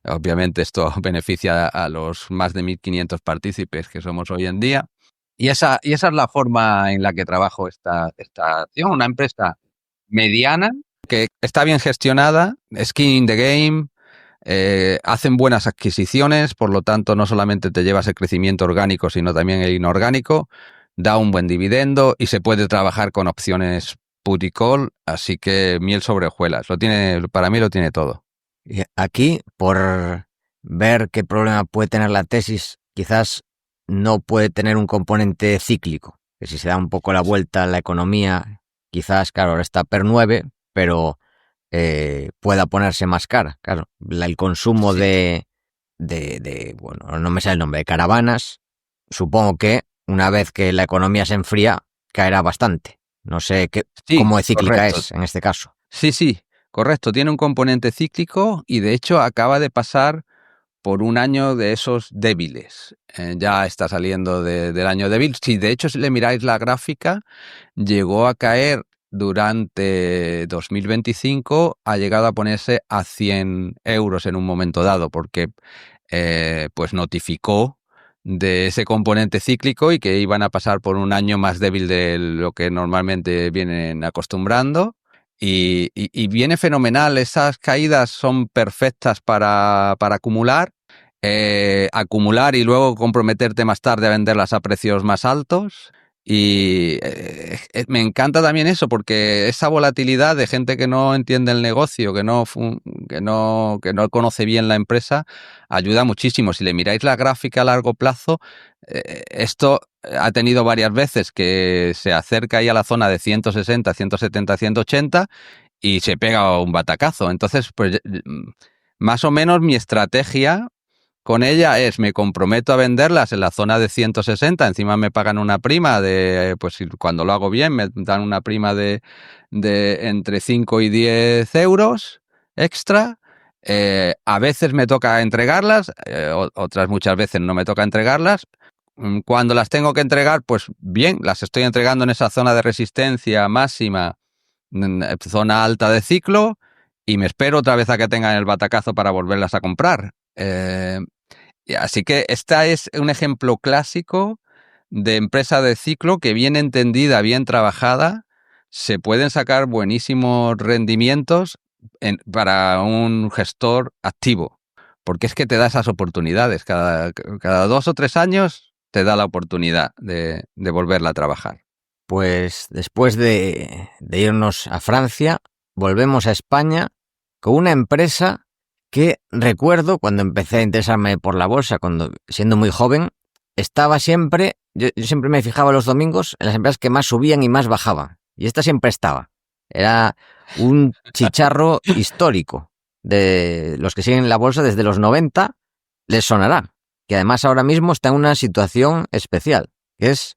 obviamente esto beneficia a los más de 1.500 partícipes que somos hoy en día. esa es la forma en la que trabajo esta acción. Una empresa mediana que está bien gestionada, skin in the game, hacen buenas adquisiciones, por lo tanto no solamente te llevas el crecimiento orgánico, sino también el inorgánico, da un buen dividendo y se puede trabajar con opciones put y call, así que miel sobre hojuelas. Para mí lo tiene todo. Y aquí, por ver qué problema puede tener la tesis, quizás no puede tener un componente cíclico, que si se da un poco la vuelta a la economía, quizás, claro, ahora está per 9, pero pueda ponerse más cara. Claro, el consumo Sí. bueno, no me sale el nombre, de caravanas, supongo que una vez que la economía se enfría, caerá bastante. No sé Sí, cómo de cíclica correcto. es en este caso. Sí, correcto. Tiene un componente cíclico y de hecho acaba de pasar por un año de esos débiles. Ya está saliendo del año débil. Si de hecho si le miráis la gráfica, llegó a caer durante 2025, ha llegado a ponerse a 100 euros en un momento dado, porque pues notificó de ese componente cíclico y que iban a pasar por un año más débil de lo que normalmente vienen acostumbrando. Y viene fenomenal, esas caídas son perfectas para acumular, acumular y luego comprometerte más tarde a venderlas a precios más altos. Y me encanta también eso, porque esa volatilidad de gente que no entiende el negocio, que no conoce bien la empresa, ayuda muchísimo. Si le miráis la gráfica a largo plazo, esto ha tenido varias veces que se acerca ahí a la zona de 160, 170, 180 y se pega un batacazo. Entonces, pues más o menos mi estrategia con ella es, me comprometo a venderlas en la zona de 160, encima me pagan una prima pues cuando lo hago bien, me dan una prima de entre 5 y 10 euros extra. A veces me toca entregarlas, otras muchas veces no me toca entregarlas. Cuando las tengo que entregar, pues bien, las estoy entregando en esa zona de resistencia máxima, zona alta de ciclo, y me espero otra vez a que tengan el batacazo para volverlas a comprar. Así que esta es un ejemplo clásico de empresa de ciclo que bien entendida, bien trabajada, se pueden sacar buenísimos rendimientos para un gestor activo, porque es que te da esas oportunidades. Cada 2 o 3 años te da la oportunidad de volverla a trabajar. Pues después de irnos a Francia, volvemos a España con una empresa que recuerdo cuando empecé a interesarme por la bolsa, siendo muy joven, estaba siempre, yo siempre me fijaba los domingos en las empresas que más subían y más bajaban. Y esta siempre estaba. Era un chicharro histórico de los que siguen la bolsa desde los 90, les sonará. Que además ahora mismo está en una situación especial, que es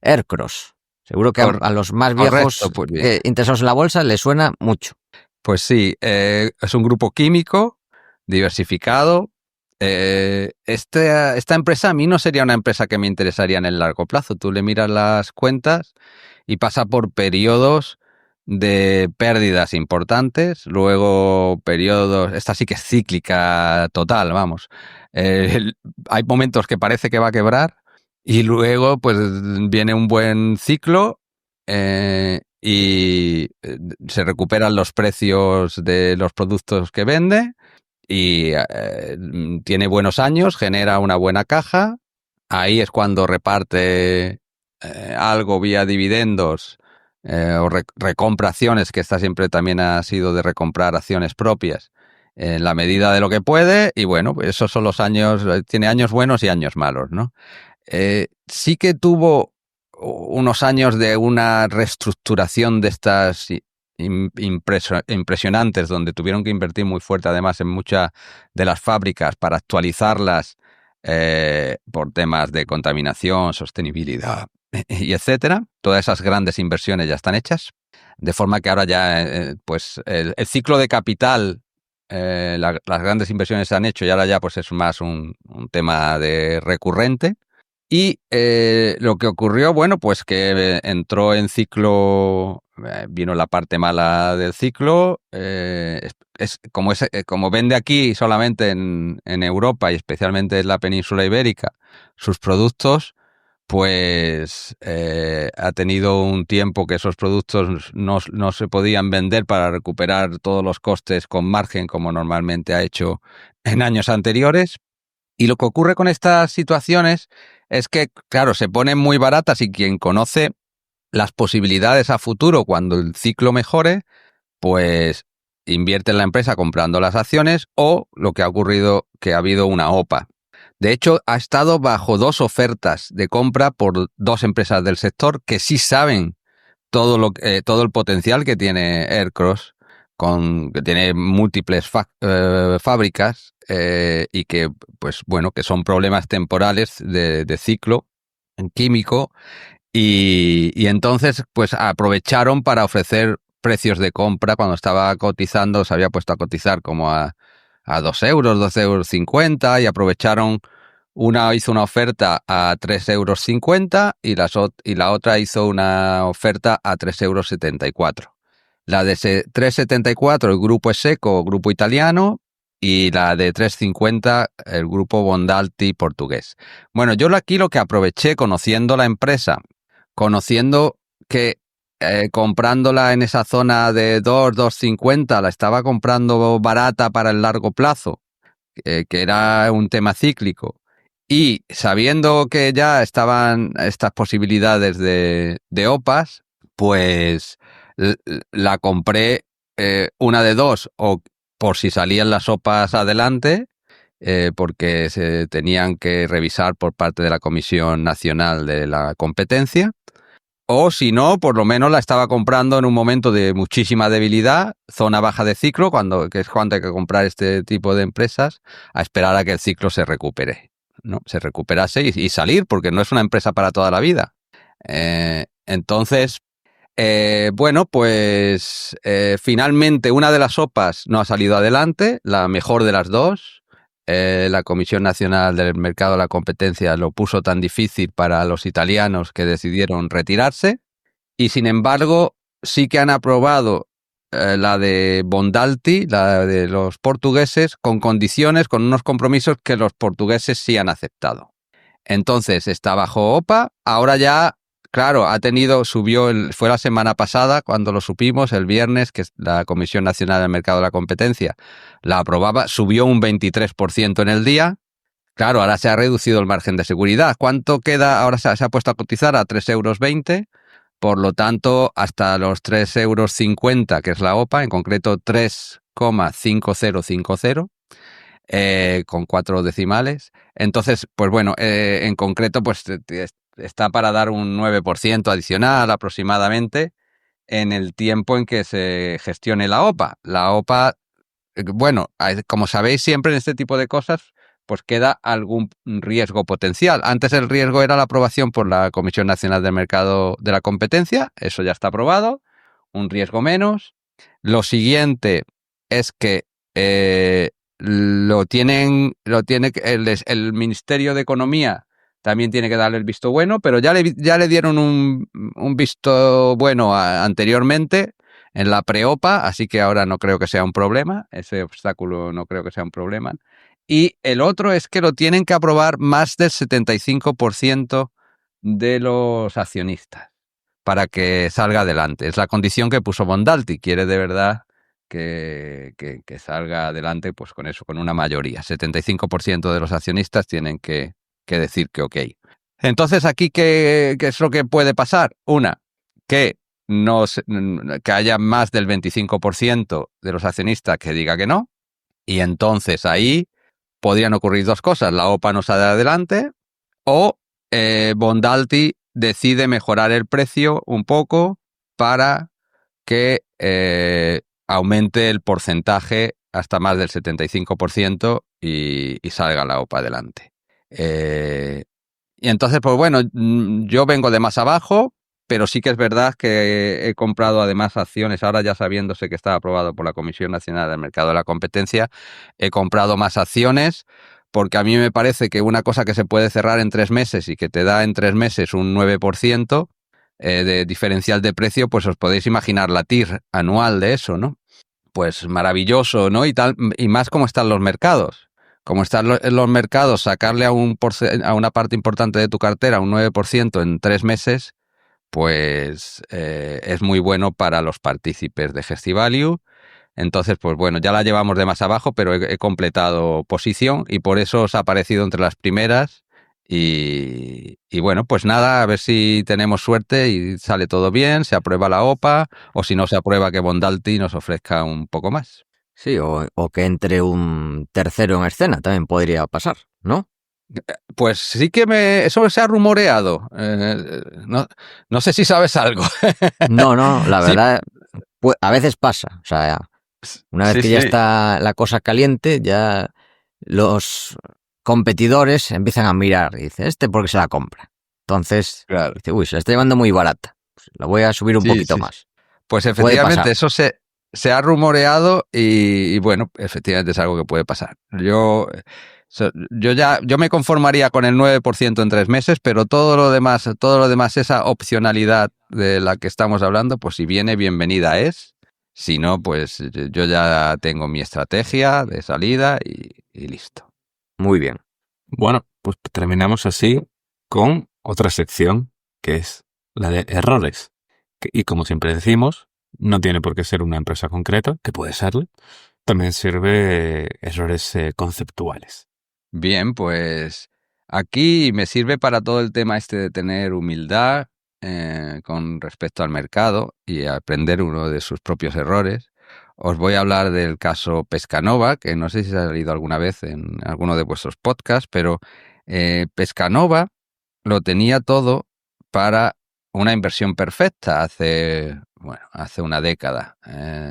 Aircross. Seguro que a los más Correcto, viejos pues bien. interesados en la bolsa les suena mucho. Pues sí, es un grupo químico diversificado. Esta empresa a mí no sería una empresa que me interesaría en el largo plazo. Tú le miras las cuentas y pasa por periodos de pérdidas importantes, luego periodos, esta sí que es cíclica total, vamos. Hay momentos que parece que va a quebrar y luego pues viene un buen ciclo y se recuperan los precios de los productos que vende y tiene buenos años, genera una buena caja. Ahí es cuando reparte algo vía dividendos o recompra acciones, que esta siempre también ha sido de recomprar acciones propias en la medida de lo que puede. Y bueno, pues esos son los años, tiene años buenos y años malos, ¿no? Sí que tuvo unos años de una reestructuración de estas impresionantes, donde tuvieron que invertir muy fuerte además en muchas de las fábricas para actualizarlas por temas de contaminación, sostenibilidad y etcétera. Todas esas grandes inversiones ya están hechas, de forma que ahora ya pues el ciclo de capital, las grandes inversiones se han hecho y ahora ya pues es más un tema de recurrente. Y lo que ocurrió, bueno, pues que entró en ciclo, vino la parte mala del ciclo, como vende aquí solamente en Europa y especialmente en la península ibérica sus productos, pues ha tenido un tiempo que esos productos no se podían vender para recuperar todos los costes con margen como normalmente ha hecho en años anteriores. Y lo que ocurre con estas situaciones es que, claro, se ponen muy baratas y quien conoce las posibilidades a futuro cuando el ciclo mejore, pues invierte en la empresa comprando las acciones, o lo que ha ocurrido, que ha habido una OPA. De hecho, ha estado bajo 2 ofertas de compra por 2 empresas del sector que sí saben todo el potencial que tiene Aircross, que tiene múltiples fábricas y que, pues bueno, que son problemas temporales de ciclo químico, y entonces pues aprovecharon para ofrecer precios de compra. Cuando estaba cotizando, se había puesto a cotizar como a 2 euros, 2,50 € y aprovecharon. Una hizo una oferta a 3,50 € y la otra hizo una oferta a 3,74 €. La de 3,74 el grupo Esseco, grupo italiano, y la de 3,50 el grupo Bondalti portugués. Bueno, yo aquí lo que aproveché, conociendo la empresa, conociendo que comprándola en esa zona de 2,50 la estaba comprando barata para el largo plazo, que era un tema cíclico, y sabiendo que ya estaban estas posibilidades de OPAs, pues la compré, una de dos, o por si salían las OPAs adelante, porque se tenían que revisar por parte de la Comisión Nacional de la Competencia, o si no, por lo menos la estaba comprando en un momento de muchísima debilidad, zona baja de ciclo, que es cuando hay que comprar este tipo de empresas, a esperar a que el ciclo se recupere, ¿no? Se recuperase y salir, porque no es una empresa para toda la vida. Entonces, bueno, pues finalmente una de las OPAs no ha salido adelante, la mejor de las dos. La Comisión Nacional del Mercado de la Competencia lo puso tan difícil para los italianos que decidieron retirarse, y sin embargo sí que han aprobado la de Bondalti, la de los portugueses, con condiciones, con unos compromisos que los portugueses sí han aceptado. Entonces está bajo OPA. Ahora ya, claro, fue la semana pasada cuando lo supimos, el viernes, que la Comisión Nacional del Mercado de la Competencia la aprobaba, subió un 23% en el día. Claro, ahora se ha reducido el margen de seguridad. ¿Cuánto queda? Ahora se ha puesto a cotizar a 3,20 €, por lo tanto, hasta los 3,50 €, que es la OPA, en concreto 3,5050, con 4 decimales. Entonces, pues bueno, en concreto, pues está para dar un 9% adicional aproximadamente en el tiempo en que se gestione la OPA. La OPA, bueno, como sabéis, siempre en este tipo de cosas pues queda algún riesgo potencial. Antes el riesgo era la aprobación por la Comisión Nacional del Mercado de la Competencia, eso ya está aprobado, un riesgo menos. Lo siguiente es que el Ministerio de Economía también tiene que darle el visto bueno, pero ya le dieron un visto bueno anteriormente en la pre-OPA, así que ahora no creo que sea un problema, ese obstáculo no creo que sea un problema. Y el otro es que lo tienen que aprobar más del 75% de los accionistas para que salga adelante. Es la condición que puso Bondalti, quiere de verdad que salga adelante, pues con eso, con una mayoría. 75% de los accionistas tienen que decir que ok. Entonces, aquí, ¿qué es lo que puede pasar? Una, que haya más del 25% de los accionistas que diga que no, y entonces ahí podrían ocurrir dos cosas: la OPA no sale adelante, o Bondalti decide mejorar el precio un poco para que aumente el porcentaje hasta más del 75% y salga la OPA adelante. Y entonces, pues bueno, yo vengo de más abajo, pero sí que es verdad que he comprado además acciones, ahora ya sabiéndose que está aprobado por la Comisión Nacional del Mercado de la Competencia, he comprado más acciones, porque a mí me parece que una cosa que se puede cerrar en 3 meses y que te da en 3 meses un 9% de diferencial de precio, pues os podéis imaginar la TIR anual de eso, ¿no? Pues maravilloso, ¿no? Y tal, y más como están los mercados. como están en los mercados, sacarle a una parte importante de tu cartera un 9% en 3 meses, pues es muy bueno para los partícipes de Gestivalue. Entonces, pues bueno, ya la llevamos de más abajo, pero he completado posición y por eso os ha aparecido entre las primeras. Y bueno, pues nada, a ver si tenemos suerte y sale todo bien, se aprueba la OPA, o si no se aprueba, que Bondalti nos ofrezca un poco más. Sí, o que entre un tercero en escena, también podría pasar, ¿no? Pues sí que eso se ha rumoreado. No sé si sabes algo. No, la Sí, verdad, pues, a veces pasa. O sea, una vez sí, que ya sí. está la cosa caliente, ya los competidores empiezan a mirar y dice, ¿por qué se la compra? Entonces, Claro. dice, uy, se la está llevando muy barata. Pues la voy a subir un Sí, poquito sí. más. Pues Puede efectivamente, pasar. eso se ha rumoreado y bueno, efectivamente es algo que puede pasar. Yo me conformaría con el 9% en 3 meses, pero todo lo demás, esa opcionalidad de la que estamos hablando, pues si viene, bienvenida es. Si no, pues yo ya tengo mi estrategia de salida y listo. Muy bien. Bueno, pues terminamos así con otra sección, que es la de errores. Y como siempre decimos, no tiene por qué ser una empresa concreta, que puede serlo. También sirve errores conceptuales. Bien, pues aquí me sirve para todo el tema este de tener humildad con respecto al mercado y aprender uno de sus propios errores. Os voy a hablar del caso Pescanova, que no sé si ha salido alguna vez en alguno de vuestros podcasts, pero Pescanova lo tenía todo para una inversión perfecta hace una década.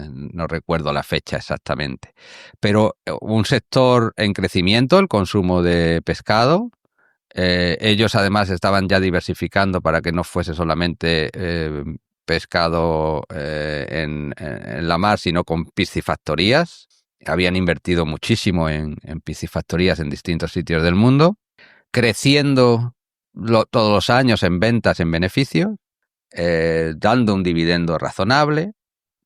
No recuerdo la fecha exactamente. Pero un sector en crecimiento, el consumo de pescado. Ellos además estaban ya diversificando para que no fuese solamente pescado en la mar, sino con piscifactorías. Habían invertido muchísimo en piscifactorías en distintos sitios del mundo, creciendo todos los años en ventas, en beneficios, dando un dividendo razonable.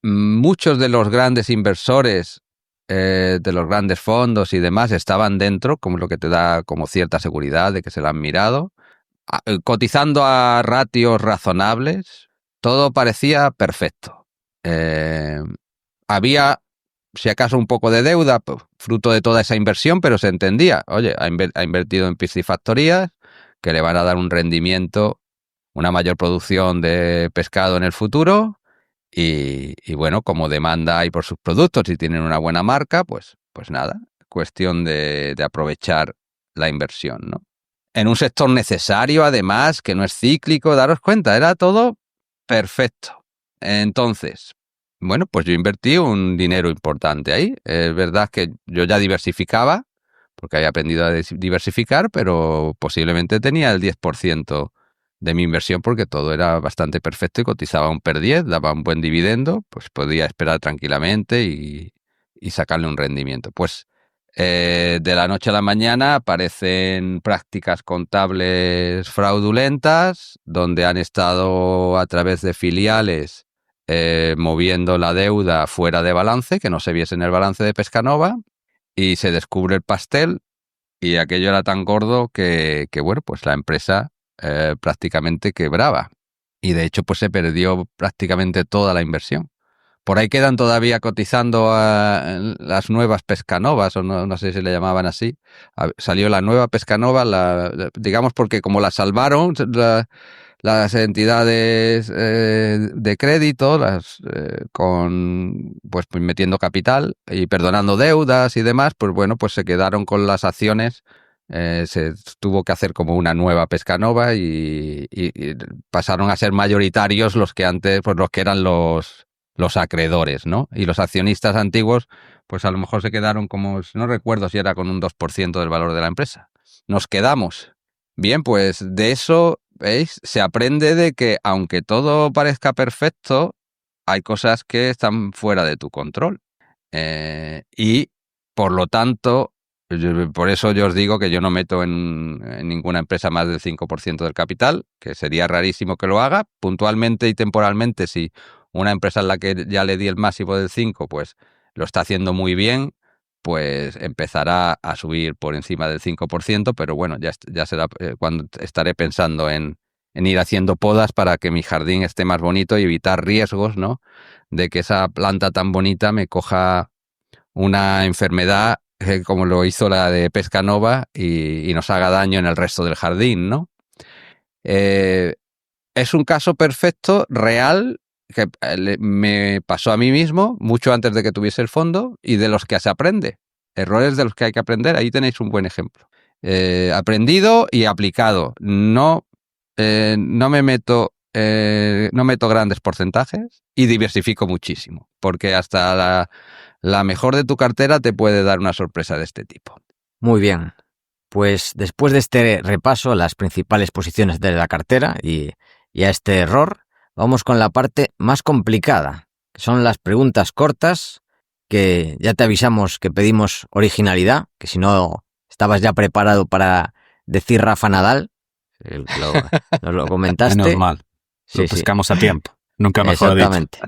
Muchos de los grandes inversores, de los grandes fondos y demás, estaban dentro, como lo que te da como cierta seguridad de que se la han mirado, cotizando a ratios razonables. Todo parecía perfecto. Había, si acaso, un poco de deuda, fruto de toda esa inversión, pero se entendía. Oye, ha invertido en piscifactorías que le van a dar un rendimiento, una mayor producción de pescado en el futuro. Y bueno, como demanda hay por sus productos y tienen una buena marca, pues nada, cuestión de aprovechar la inversión, ¿no? En un sector necesario, además, que no es cíclico, daros cuenta, era todo perfecto. Entonces, bueno, pues yo invertí un dinero importante ahí. Es verdad que yo ya diversificaba, porque había aprendido a diversificar, pero posiblemente tenía el 10% de mi inversión porque todo era bastante perfecto y cotizaba un PER 10, daba un buen dividendo, pues podía esperar tranquilamente y sacarle un rendimiento. Pues de la noche a la mañana aparecen prácticas contables fraudulentas donde han estado a través de filiales moviendo la deuda fuera de balance, que no se viese en el balance de Pescanova, y se descubre el pastel y aquello era tan gordo que bueno, pues la empresa prácticamente quebraba. Y de hecho, pues se perdió prácticamente toda la inversión. Por ahí quedan todavía cotizando las nuevas Pescanovas, o no sé si le llamaban así. Salió la nueva Pescanova, digamos, porque como la salvaron las entidades de crédito, pues metiendo capital y perdonando deudas y demás, pues bueno, pues se quedaron con las acciones. Se tuvo que hacer como una nueva Pescanova y pasaron a ser mayoritarios los que antes, pues los que eran los acreedores, ¿no? Y los accionistas antiguos, pues a lo mejor se quedaron como, no recuerdo si era con un 2% del valor de la empresa. Nos quedamos. Bien, pues de eso, ¿veis? Se aprende de que aunque todo parezca perfecto, hay cosas que están fuera de tu control. Y por lo tanto, por eso yo os digo que yo no meto en ninguna empresa más del 5% del capital, que sería rarísimo que lo haga. Puntualmente y temporalmente, si una empresa en la que ya le di el máximo del 5, pues lo está haciendo muy bien, pues empezará a subir por encima del 5%, pero bueno, ya será cuando estaré pensando en ir haciendo podas para que mi jardín esté más bonito y evitar riesgos, ¿no? De que esa planta tan bonita me coja una enfermedad como lo hizo la de Pescanova y nos haga daño en el resto del jardín, ¿no? Es un caso perfecto, real, que me pasó a mí mismo mucho antes de que tuviese el fondo y de los que se aprende. Errores de los que hay que aprender, ahí tenéis un buen ejemplo. Aprendido y aplicado. No me meto grandes porcentajes y diversifico muchísimo, porque hasta la mejor de tu cartera te puede dar una sorpresa de este tipo. Muy bien. Pues después de este repaso a las principales posiciones de la cartera y a este error, vamos con la parte más complicada, que son las preguntas cortas, que ya te avisamos que pedimos originalidad, que si no estabas ya preparado para decir Rafa Nadal, nos lo comentaste. Menos mal, lo pescamos a tiempo, nunca mejor dicho. Exactamente.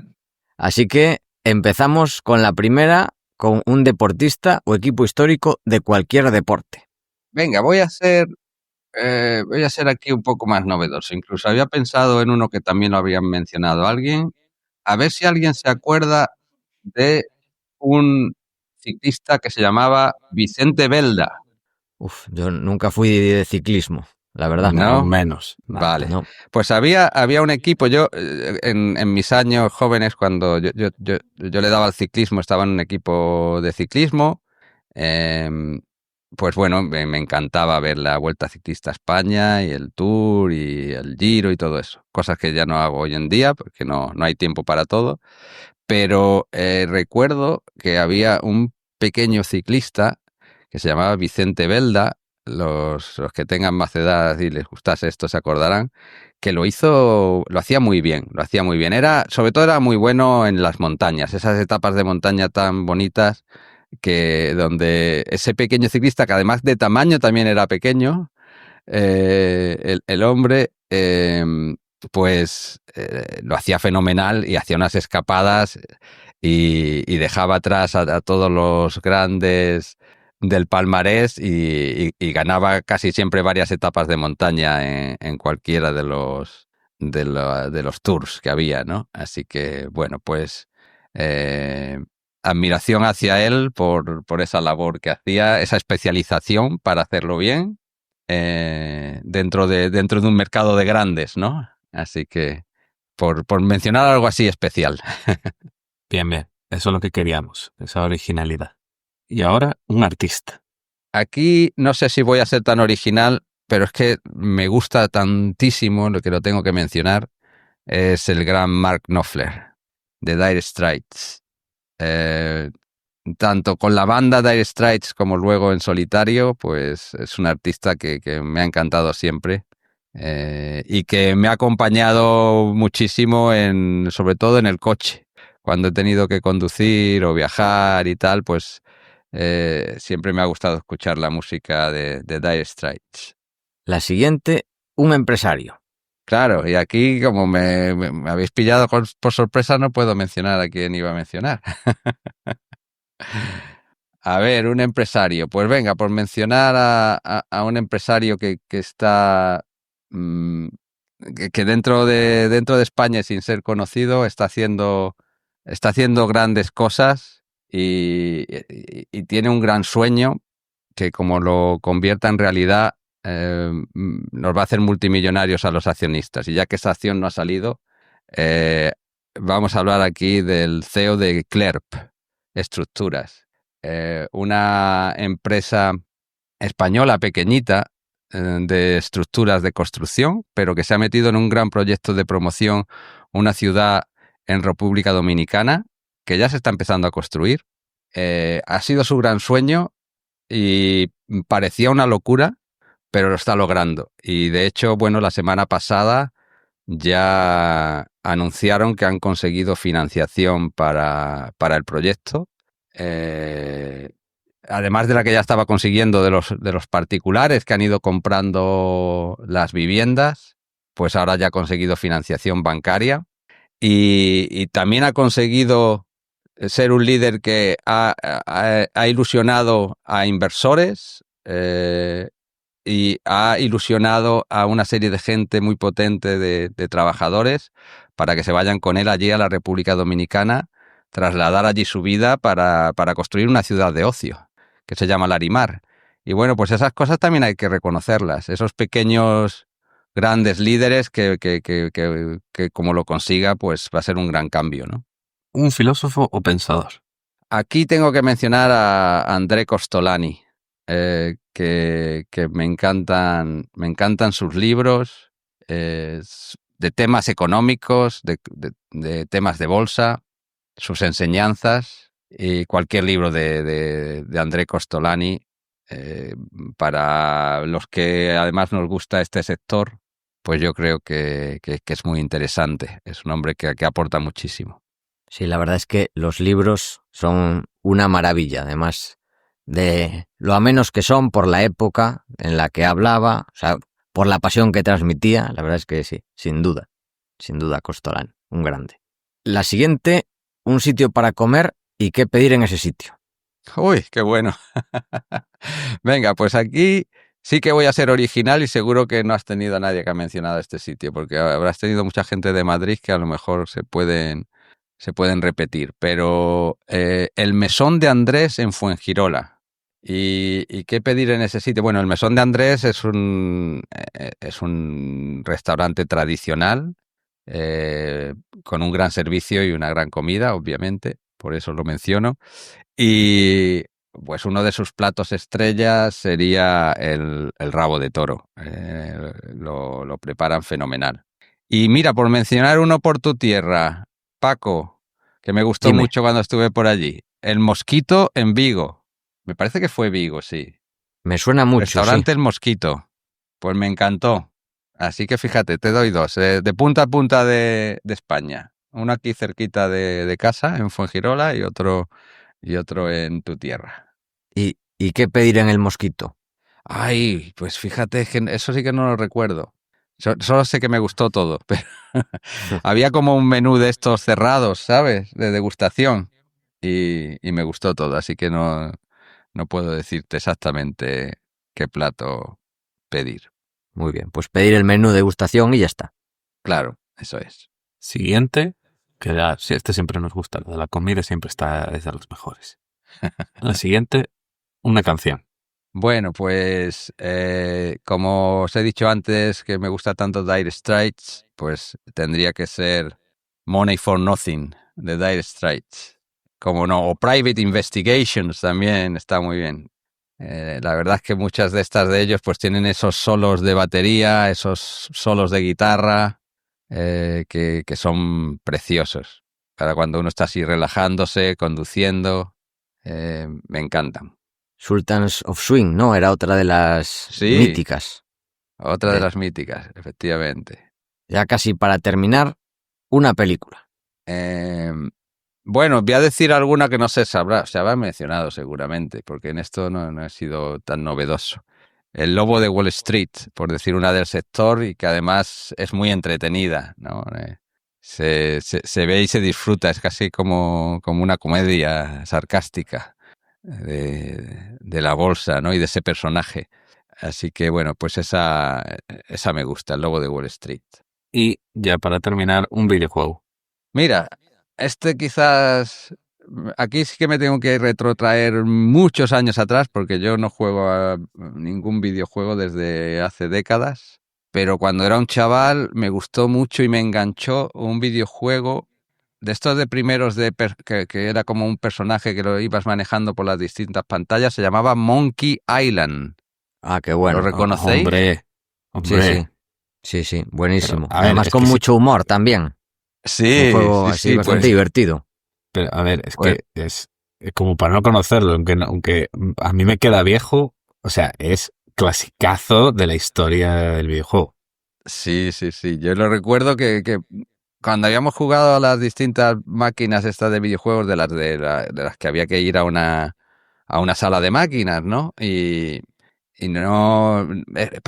Así que empezamos con la primera, con un deportista o equipo histórico de cualquier deporte. Venga, voy a ser aquí un poco más novedoso. Incluso había pensado en uno que también lo habían mencionado alguien. A ver si alguien se acuerda de un ciclista que se llamaba Vicente Belda. Yo nunca fui de ciclismo, la verdad. No, menos. Vale. No. Pues había un equipo, yo en mis años jóvenes, cuando yo le daba al ciclismo, estaba en un equipo de ciclismo. Pues bueno, me encantaba ver la Vuelta Ciclista a España y el Tour y el Giro y todo eso. Cosas que ya no hago hoy en día porque no hay tiempo para todo. Pero recuerdo que había un pequeño ciclista que se llamaba Vicente Belda. Los que tengan más edad y les gustase esto se acordarán que lo hacía muy bien. Sobre todo era muy bueno en las montañas, esas etapas de montaña tan bonitas, que donde ese pequeño ciclista, que además de tamaño también era pequeño, el hombre lo hacía fenomenal y hacía unas escapadas y dejaba atrás a todos los grandes del palmarés y ganaba casi siempre varias etapas de montaña en cualquiera de los tours que había, ¿no? Así que, bueno, pues admiración hacia él por esa labor que hacía, esa especialización para hacerlo bien dentro de un mercado de grandes, ¿no? Así que por mencionar algo así especial. Bien, eso es lo que queríamos, esa originalidad. Y ahora, un artista. Aquí no sé si voy a ser tan original, pero es que me gusta tantísimo, lo que lo tengo que mencionar, es el gran Mark Knopfler, de Dire Straits. Tanto con la banda Dire Straits como luego en solitario, pues es un artista que me ha encantado siempre y que me ha acompañado muchísimo, sobre todo en el coche. Cuando he tenido que conducir o viajar y tal, pues siempre me ha gustado escuchar la música de Dire Straits. La siguiente, un empresario. Claro, y aquí como me habéis pillado por sorpresa, no puedo mencionar a quién iba a mencionar. A ver, un empresario. Pues venga, por mencionar a un empresario que está que dentro de España, sin ser conocido, está haciendo grandes cosas y tiene un gran sueño que, como lo convierta en realidad, nos va a hacer multimillonarios a los accionistas. Y ya que esa acción no ha salido, vamos a hablar aquí del CEO de Clerp Estructuras, una empresa española pequeñita de estructuras de construcción, pero que se ha metido en un gran proyecto de promoción, una ciudad en República Dominicana que ya se está empezando a construir. Ha sido su gran sueño y parecía una locura, pero lo está logrando. Y de hecho, bueno, la semana pasada ya anunciaron que han conseguido financiación para el proyecto. Además de la que ya estaba consiguiendo de los particulares que han ido comprando las viviendas, pues ahora ya ha conseguido financiación bancaria y también ha conseguido ser un líder que ha ilusionado a inversores y ha ilusionado a una serie de gente muy potente de trabajadores para que se vayan con él allí a la República Dominicana, trasladar allí su vida para construir una ciudad de ocio, que se llama Larimar. Y bueno, pues esas cosas también hay que reconocerlas, esos pequeños grandes líderes que como lo consiga, pues va a ser un gran cambio, ¿no? ¿Un filósofo o pensador? Aquí tengo que mencionar a André Costolani, que me encantan sus libros de temas económicos, de temas de bolsa, sus enseñanzas, y cualquier libro de André Costolani, para los que además nos gusta este sector, pues yo creo que es muy interesante. Es un hombre que aporta muchísimo. Sí, la verdad es que los libros son una maravilla, además de lo amenos que son por la época en la que hablaba, o sea, por la pasión que transmitía. La verdad es que sí, sin duda Costolán, un grande. La siguiente, un sitio para comer y qué pedir en ese sitio. Uy, qué bueno. Venga, pues aquí sí que voy a ser original y seguro que no has tenido a nadie que ha mencionado este sitio, porque habrás tenido mucha gente de Madrid que a lo mejor se pueden repetir, pero el Mesón de Andrés en Fuengirola. ¿Y qué pedir en ese sitio? Bueno, el Mesón de Andrés es un restaurante tradicional con un gran servicio y una gran comida, obviamente, por eso lo menciono. Y pues uno de sus platos estrellas sería el rabo de toro. Lo preparan fenomenal. Y mira, por mencionar uno por tu tierra, Paco, que me gustó Dime. mucho cuando estuve por allí. El Mosquito en Vigo. Me parece que fue Vigo, sí. Me suena mucho, Restaurante sí. El Mosquito. Pues me encantó. Así que fíjate, te doy dos. De punta a punta de España. Uno aquí cerquita de casa, en Fuengirola, y otro en tu tierra. ¿Y qué pedir en el Mosquito? Ay, pues fíjate, que eso sí que no lo recuerdo. Solo sé que me gustó todo, pero había como un menú de estos cerrados, ¿sabes? De degustación. Y me gustó todo, así que no puedo decirte exactamente qué plato pedir. Muy bien, pues pedir el menú de degustación y ya está. Claro, eso es. Siguiente, que ya, sí, este siempre nos gusta, lo de la comida siempre es de los mejores. La siguiente, una canción. Bueno, pues como os he dicho antes que me gusta tanto Dire Straits, pues tendría que ser Money for Nothing de Dire Straits. Como no, o Private Investigations también está muy bien. La verdad es que muchas de estas de ellos pues tienen esos solos de batería, esos solos de guitarra que son preciosos. Para cuando uno está así relajándose, conduciendo, me encantan. Sultans of Swing, ¿no? Era otra de las Sí. míticas. Otra de las míticas, efectivamente. Ya casi para terminar, una película. Bueno, voy a decir alguna que no se habrá mencionado seguramente, porque en esto no he sido tan novedoso. El Lobo de Wall Street, por decir una del sector, y que además es muy entretenida, ¿no? Se ve y se disfruta, es casi como una comedia sarcástica de la bolsa, ¿no? Y de ese personaje. Así que bueno, pues esa me gusta, El Lobo de Wall Street. Y ya para terminar, un videojuego. Mira, quizás aquí sí que me tengo que retrotraer muchos años atrás porque yo no juego a ningún videojuego desde hace décadas, pero cuando era un chaval me gustó mucho y me enganchó un videojuego de estos de primeros que era como un personaje que lo ibas manejando por las distintas pantallas, se llamaba Monkey Island. Ah, qué bueno. ¿Lo reconocéis? Hombre. Sí, buenísimo. Pero, a ver, además es con que mucho humor también. Sí, Un juego así bastante pues, divertido. Pero, a ver, es Pues- que es como para no conocerlo, aunque a mí me queda viejo, o sea, es clasicazo de la historia del videojuego. Sí. Yo lo recuerdo que cuando habíamos jugado a las distintas máquinas estas de videojuegos, de las que había que ir a una sala de máquinas, ¿no? Y no,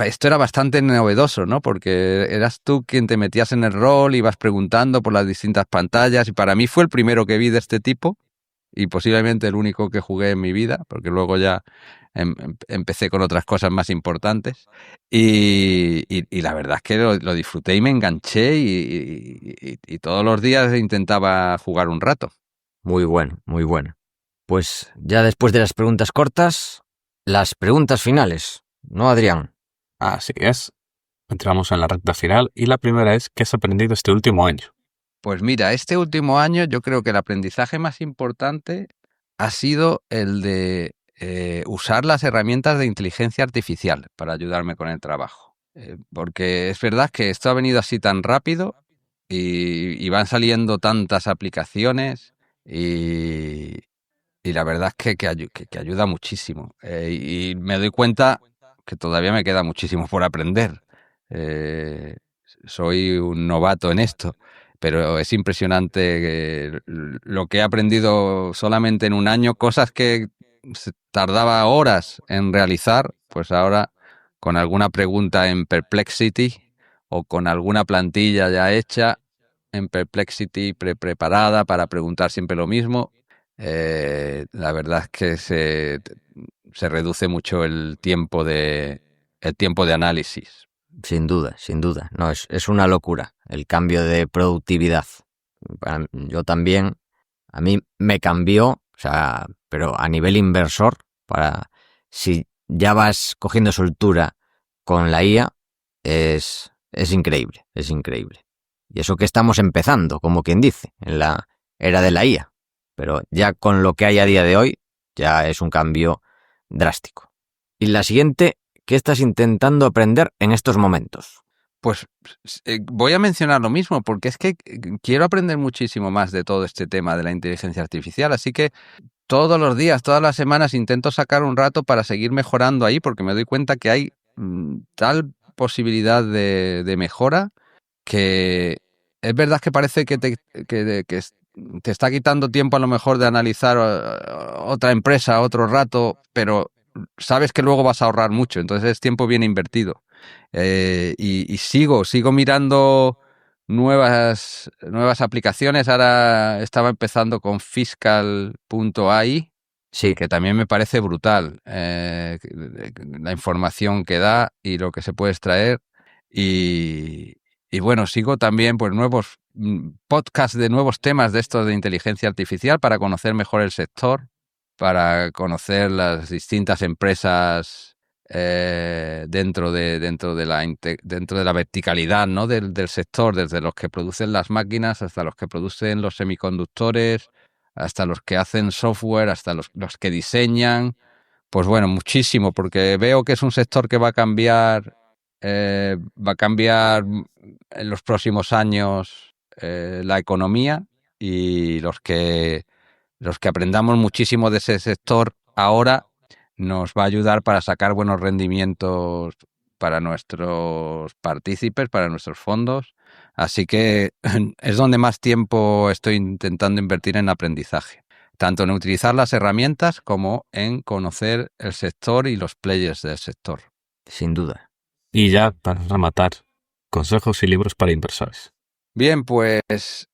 esto era bastante novedoso, ¿no? Porque eras tú quien te metías en el rol, ibas preguntando por las distintas pantallas, y para mí fue el primero que vi de este tipo. y posiblemente el único que jugué en mi vida, porque luego ya empecé con otras cosas más importantes. Y la verdad es que lo disfruté y me enganché y todos los días intentaba jugar un rato. Muy bueno, muy bueno. Pues ya después de las preguntas cortas, las preguntas finales, ¿no, Adrián? Así es. Entramos en la recta final y la primera es, ¿qué has aprendido este último año? Pues mira, este último año yo creo que el aprendizaje más importante ha sido el de usar las herramientas de inteligencia artificial para ayudarme con el trabajo. Porque es verdad que esto ha venido así tan rápido y van saliendo tantas aplicaciones y la verdad es que ayuda muchísimo. Y me doy cuenta que todavía me queda muchísimo por aprender. Soy un novato en esto, pero es impresionante lo que he aprendido solamente en un año, cosas que tardaba horas en realizar, pues ahora con alguna pregunta en Perplexity o con alguna plantilla ya hecha en Perplexity preparada para preguntar siempre lo mismo, la verdad es que se reduce mucho el tiempo de análisis. Sin duda, sin duda. No, es una locura el cambio de productividad. Yo también, a mí me cambió, o sea, pero a nivel inversor, si ya vas cogiendo soltura con la IA, es increíble, es increíble. Y eso que estamos empezando, como quien dice, en la era de la IA. Pero ya con lo que hay a día de hoy, ya es un cambio drástico. Y la siguiente, ¿qué estás intentando aprender en estos momentos? Pues voy a mencionar lo mismo, porque es que quiero aprender muchísimo más de todo este tema de la inteligencia artificial, así que todos los días, todas las semanas intento sacar un rato para seguir mejorando ahí, porque me doy cuenta que hay tal posibilidad de mejora que es verdad que parece que te está quitando tiempo a lo mejor de analizar otra empresa otro rato, pero sabes que luego vas a ahorrar mucho, entonces es tiempo bien invertido. Y sigo mirando nuevas aplicaciones. Ahora estaba empezando con fiscal.ai, Sí, que también me parece brutal, la información que da y lo que se puede extraer. Y bueno, sigo también pues nuevos podcasts de nuevos temas de estos de inteligencia artificial para conocer mejor el sector, para conocer las distintas empresas dentro de la verticalidad, ¿no? del sector, desde los que producen las máquinas hasta los que producen los semiconductores, hasta los que hacen software, hasta los que diseñan. Pues bueno, muchísimo, porque veo que es un sector que va a cambiar en los próximos años la economía, y los que aprendamos muchísimo de ese sector ahora nos va a ayudar para sacar buenos rendimientos para nuestros partícipes, para nuestros fondos. Así que es donde más tiempo estoy intentando invertir en aprendizaje, tanto en utilizar las herramientas como en conocer el sector y los players del sector. sin duda. Y ya, para rematar, consejos y libros para inversores. Bien, pues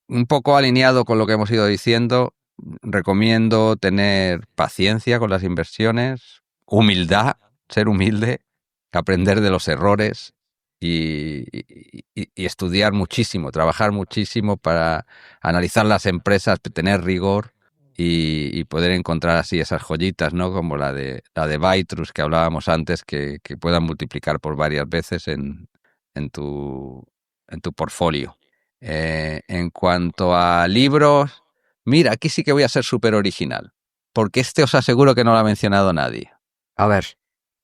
un poco alineado con lo que hemos ido diciendo, recomiendo tener paciencia con las inversiones, humildad, ser humilde, aprender de los errores y estudiar muchísimo, trabajar muchísimo para analizar las empresas, tener rigor y poder encontrar así esas joyitas, ¿no? Como la de Bytrus que hablábamos antes, que puedan multiplicar por varias veces en tu portfolio. En cuanto a libros, mira, aquí sí que voy a ser súper original, porque os aseguro que no lo ha mencionado nadie. A ver,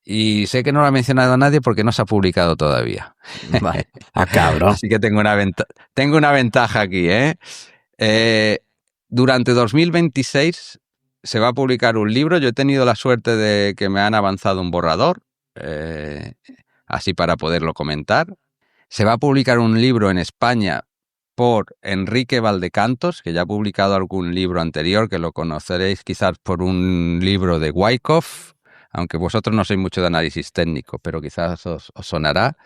Y sé que no lo ha mencionado nadie porque no se ha publicado todavía. vale. Cabrón. Así que tengo una ventaja aquí, durante 2026 se va a publicar un libro. Yo he tenido la suerte de que me han avanzado un borrador, así para poderlo comentar. Se va a publicar un libro en España por Enrique Valdecantos, que ya ha publicado algún libro anterior, que lo conoceréis quizás por un libro de Wyckoff, aunque vosotros no sois mucho de análisis técnico, pero quizás os sonará.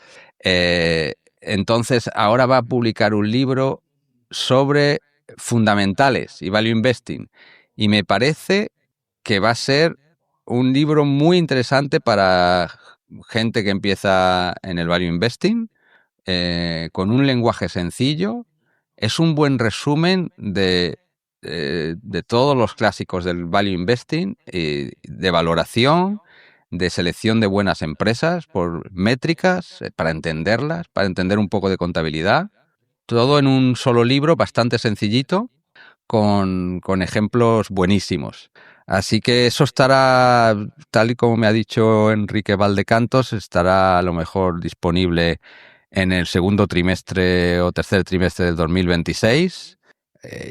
Entonces, ahora va a publicar un libro sobre fundamentales y value investing. Y me parece que va a ser un libro muy interesante para gente que empieza en el value investing, con un lenguaje sencillo. Es un buen resumen de todos los clásicos del value investing, de valoración, de selección de buenas empresas por métricas, para entenderlas, para entender un poco de contabilidad. Todo en un solo libro, bastante sencillito, con ejemplos buenísimos. Así que eso estará, tal y como me ha dicho Enrique Valdecantos, estará a lo mejor disponible en el segundo trimestre o tercer trimestre del 2026,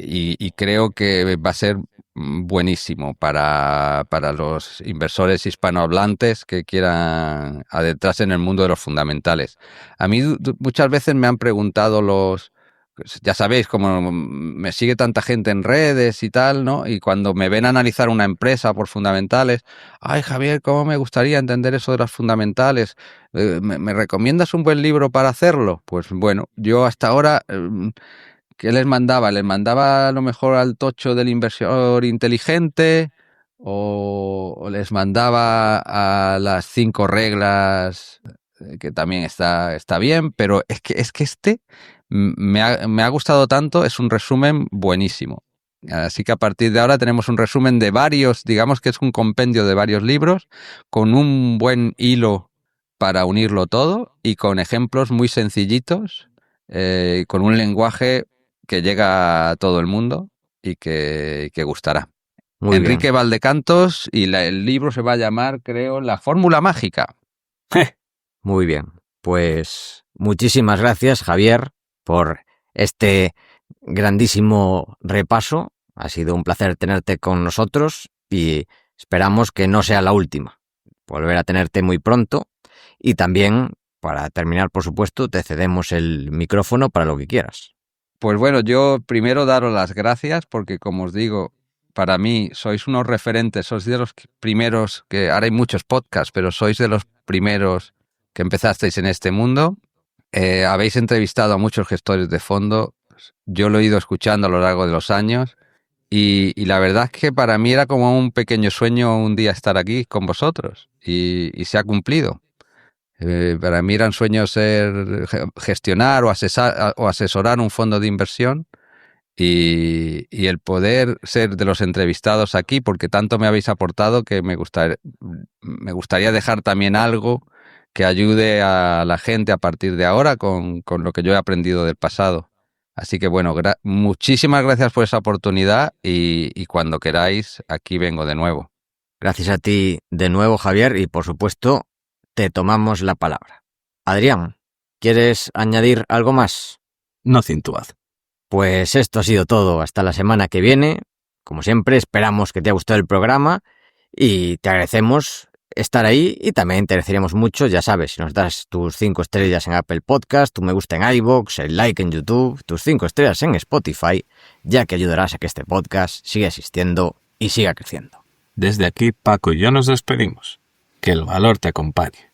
y creo que va a ser buenísimo para los inversores hispanohablantes que quieran adentrarse en el mundo de los fundamentales. A mí muchas veces me han preguntado ya sabéis, como me sigue tanta gente en redes y tal, ¿no? Y cuando me ven analizar una empresa por fundamentales, ay, Javier, ¿cómo me gustaría entender eso de las fundamentales? ¿Me recomiendas un buen libro para hacerlo? Pues bueno, yo hasta ahora, ¿qué les mandaba? Les mandaba a lo mejor al tocho del inversor inteligente, o les mandaba a las 5 reglas, que también está bien, pero es que este me ha gustado tanto, es un resumen buenísimo. Así que a partir de ahora tenemos un resumen de varios, digamos que es un compendio de varios libros, con un buen hilo para unirlo todo y con ejemplos muy sencillitos, con un lenguaje que llega a todo el mundo y que gustará. Muy Enrique bien. Valdecantos, y el libro se va a llamar, creo, La Fórmula Mágica. Muy bien. Pues muchísimas gracias, Javier, por este grandísimo repaso. Ha sido un placer tenerte con nosotros y esperamos que no sea la última. Volver a tenerte muy pronto. Y también, para terminar, por supuesto, te cedemos el micrófono para lo que quieras. Pues bueno, yo primero daros las gracias porque, como os digo, para mí sois unos referentes, sois de los primeros, que ahora hay muchos podcasts, pero sois de los primeros que empezasteis en este mundo. Habéis entrevistado a muchos gestores de fondo, yo lo he ido escuchando a lo largo de los años, y la verdad es que para mí era como un pequeño sueño un día estar aquí con vosotros, y se ha cumplido. Para mí eran sueños gestionar o asesorar un fondo de inversión, y el poder ser de los entrevistados aquí, porque tanto me habéis aportado que me gustaría dejar también algo que ayude a la gente a partir de ahora con lo que yo he aprendido del pasado. Así que bueno, muchísimas gracias por esa oportunidad, y cuando queráis, aquí vengo de nuevo. Gracias a ti de nuevo, Javier, y por supuesto, te tomamos la palabra. Adrián, ¿quieres añadir algo más? Nothing to add. Pues esto ha sido todo. Hasta la semana que viene. Como siempre, esperamos que te haya gustado el programa y te agradecemos estar ahí, y también te agradeceríamos mucho, ya sabes, si nos das tus 5 estrellas en Apple Podcast, tu me gusta en iVoox, el like en YouTube, tus 5 estrellas en Spotify, ya que ayudarás a que este podcast siga existiendo y siga creciendo. Desde aquí, Paco y yo nos despedimos. Que el valor te acompañe.